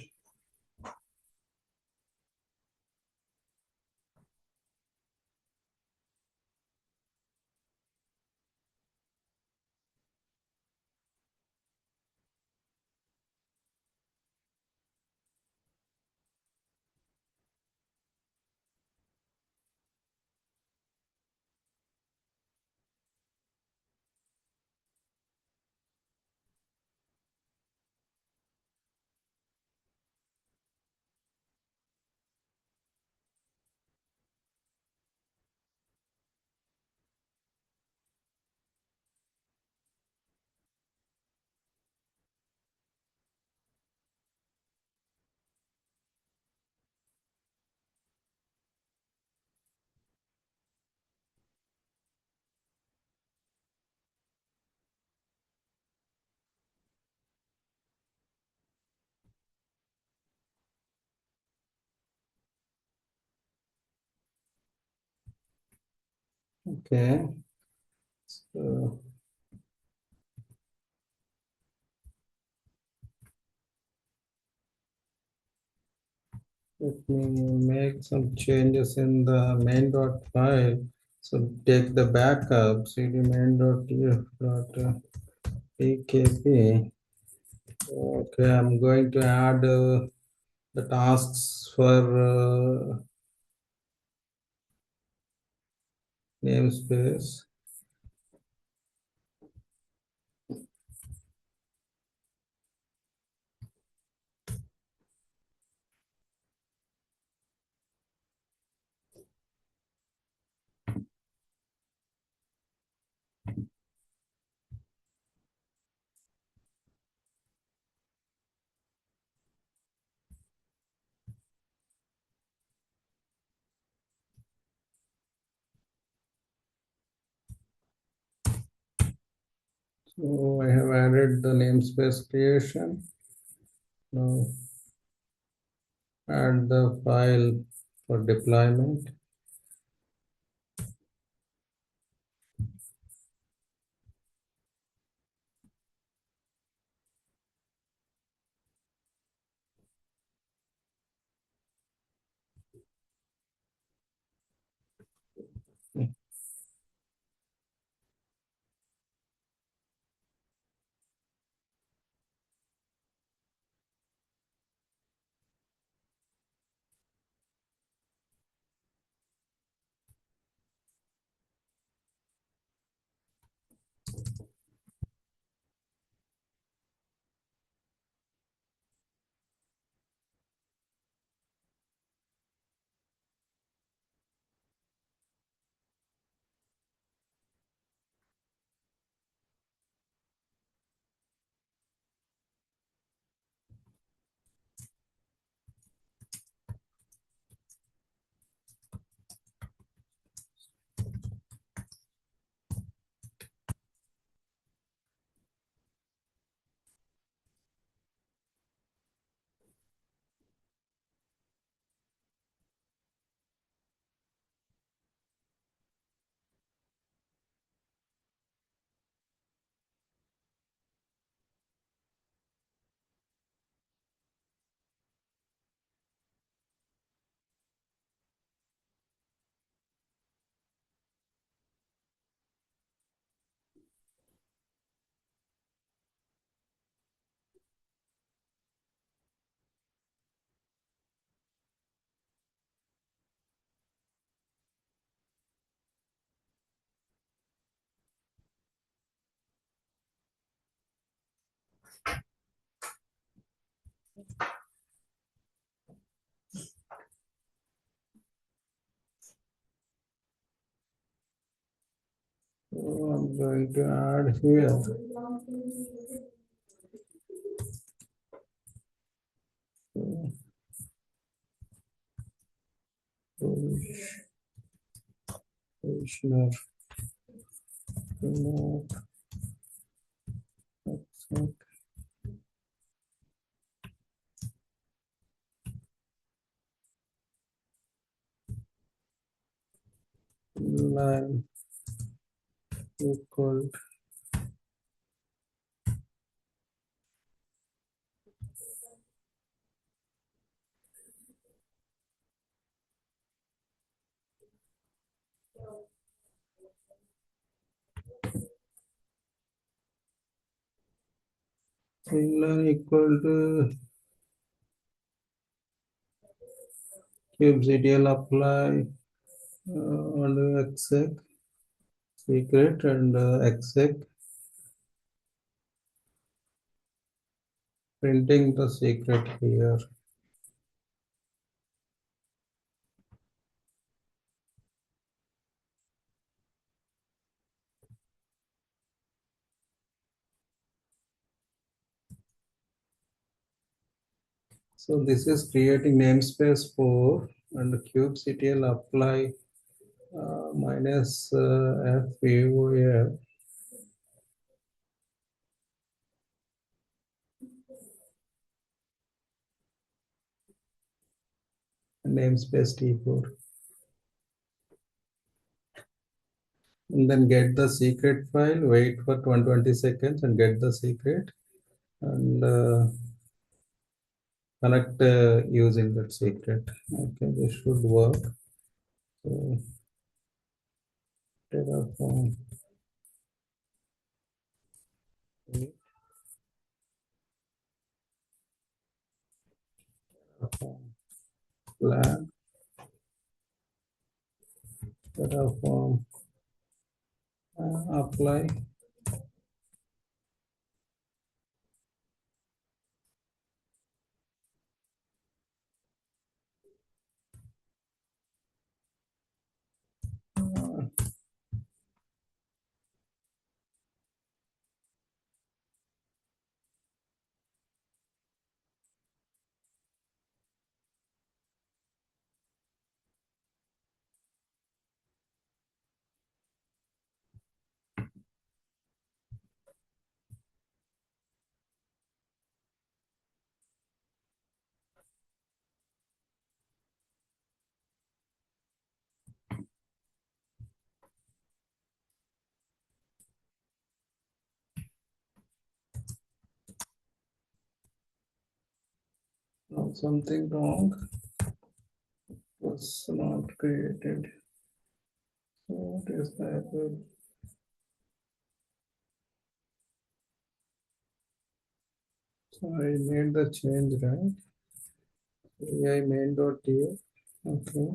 Okay. So let me make some changes in the main dot file. So take the backup cd main dot pkp. Okay, I'm going to add the tasks for namespace. So I have added the namespace creation. Now add the file for deployment. So I'm going to add here. Commissioner, remote, exec, line equal line equal to kubectl apply and exec secret and exec printing the secret here. So this is creating namespace 4 and kubectl apply minus FVOF namespace T4. and then get the secret file, wait for 20 seconds and get the secret, and connect using that secret. Okay, this should work. So, Terraform, Terraform plan, Terraform apply. No, something wrong was not created. So what is that? So I made the change, right? AI main.tf. Okay.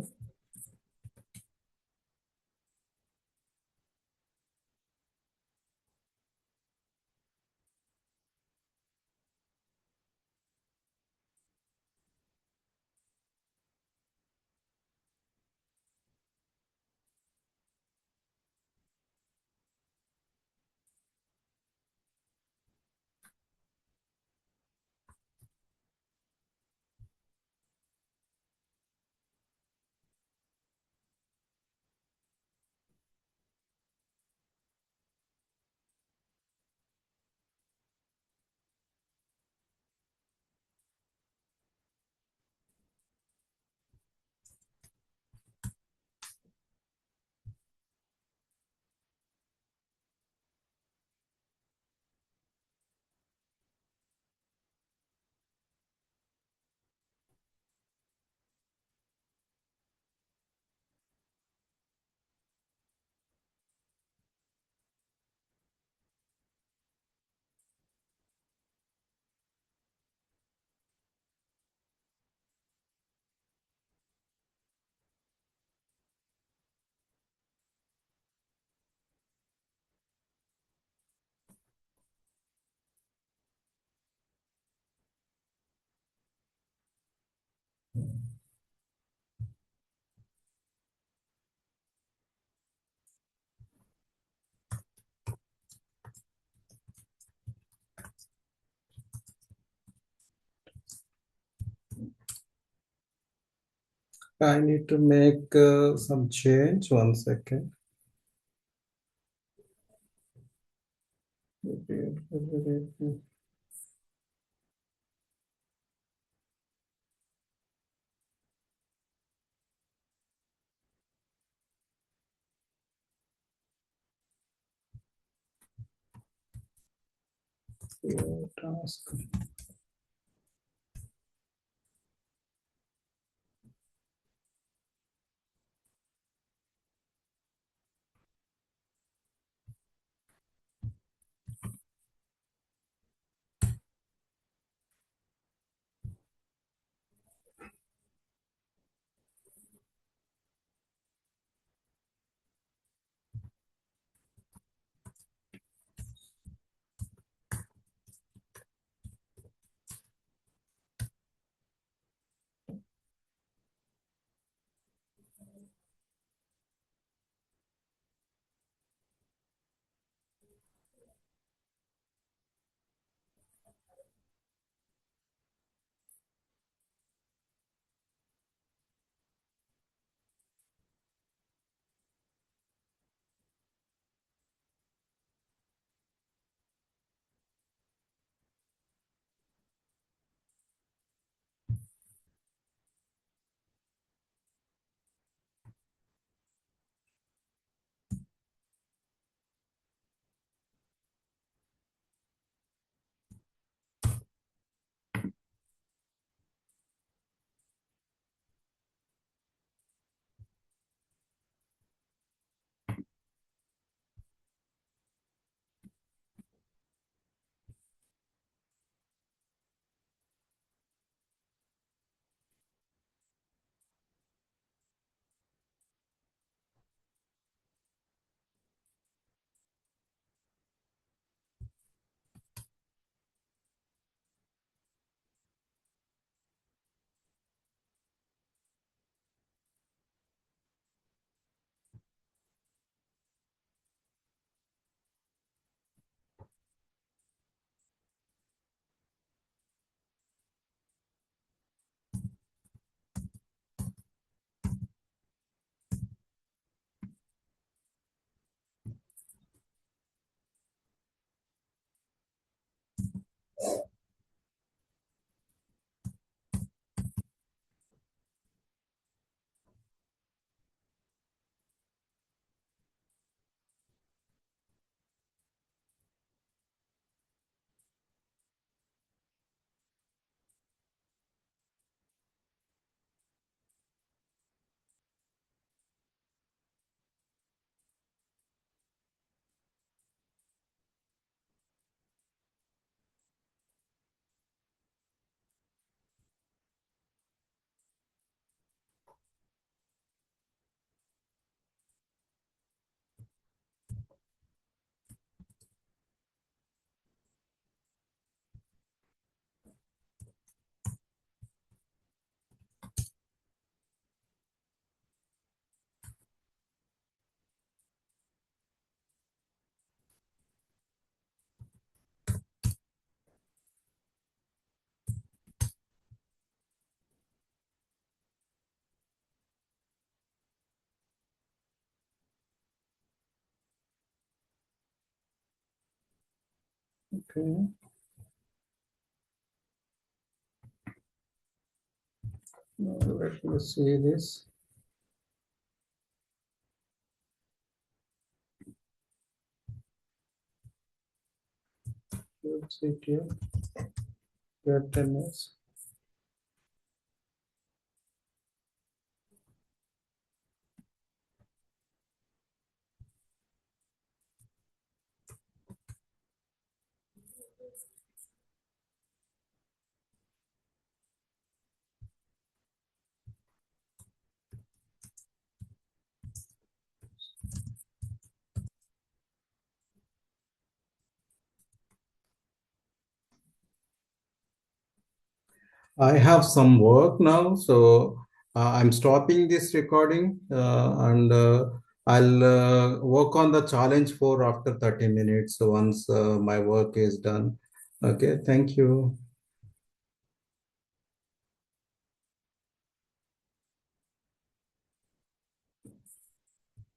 I need to make some change. 1 second. Task. Okay. Now let me see this. Let's see here. Pattern. I have some work now, so I'm stopping this recording and I'll work on the challenge 4 after 30 minutes. So once my work is done. Okay, thank you.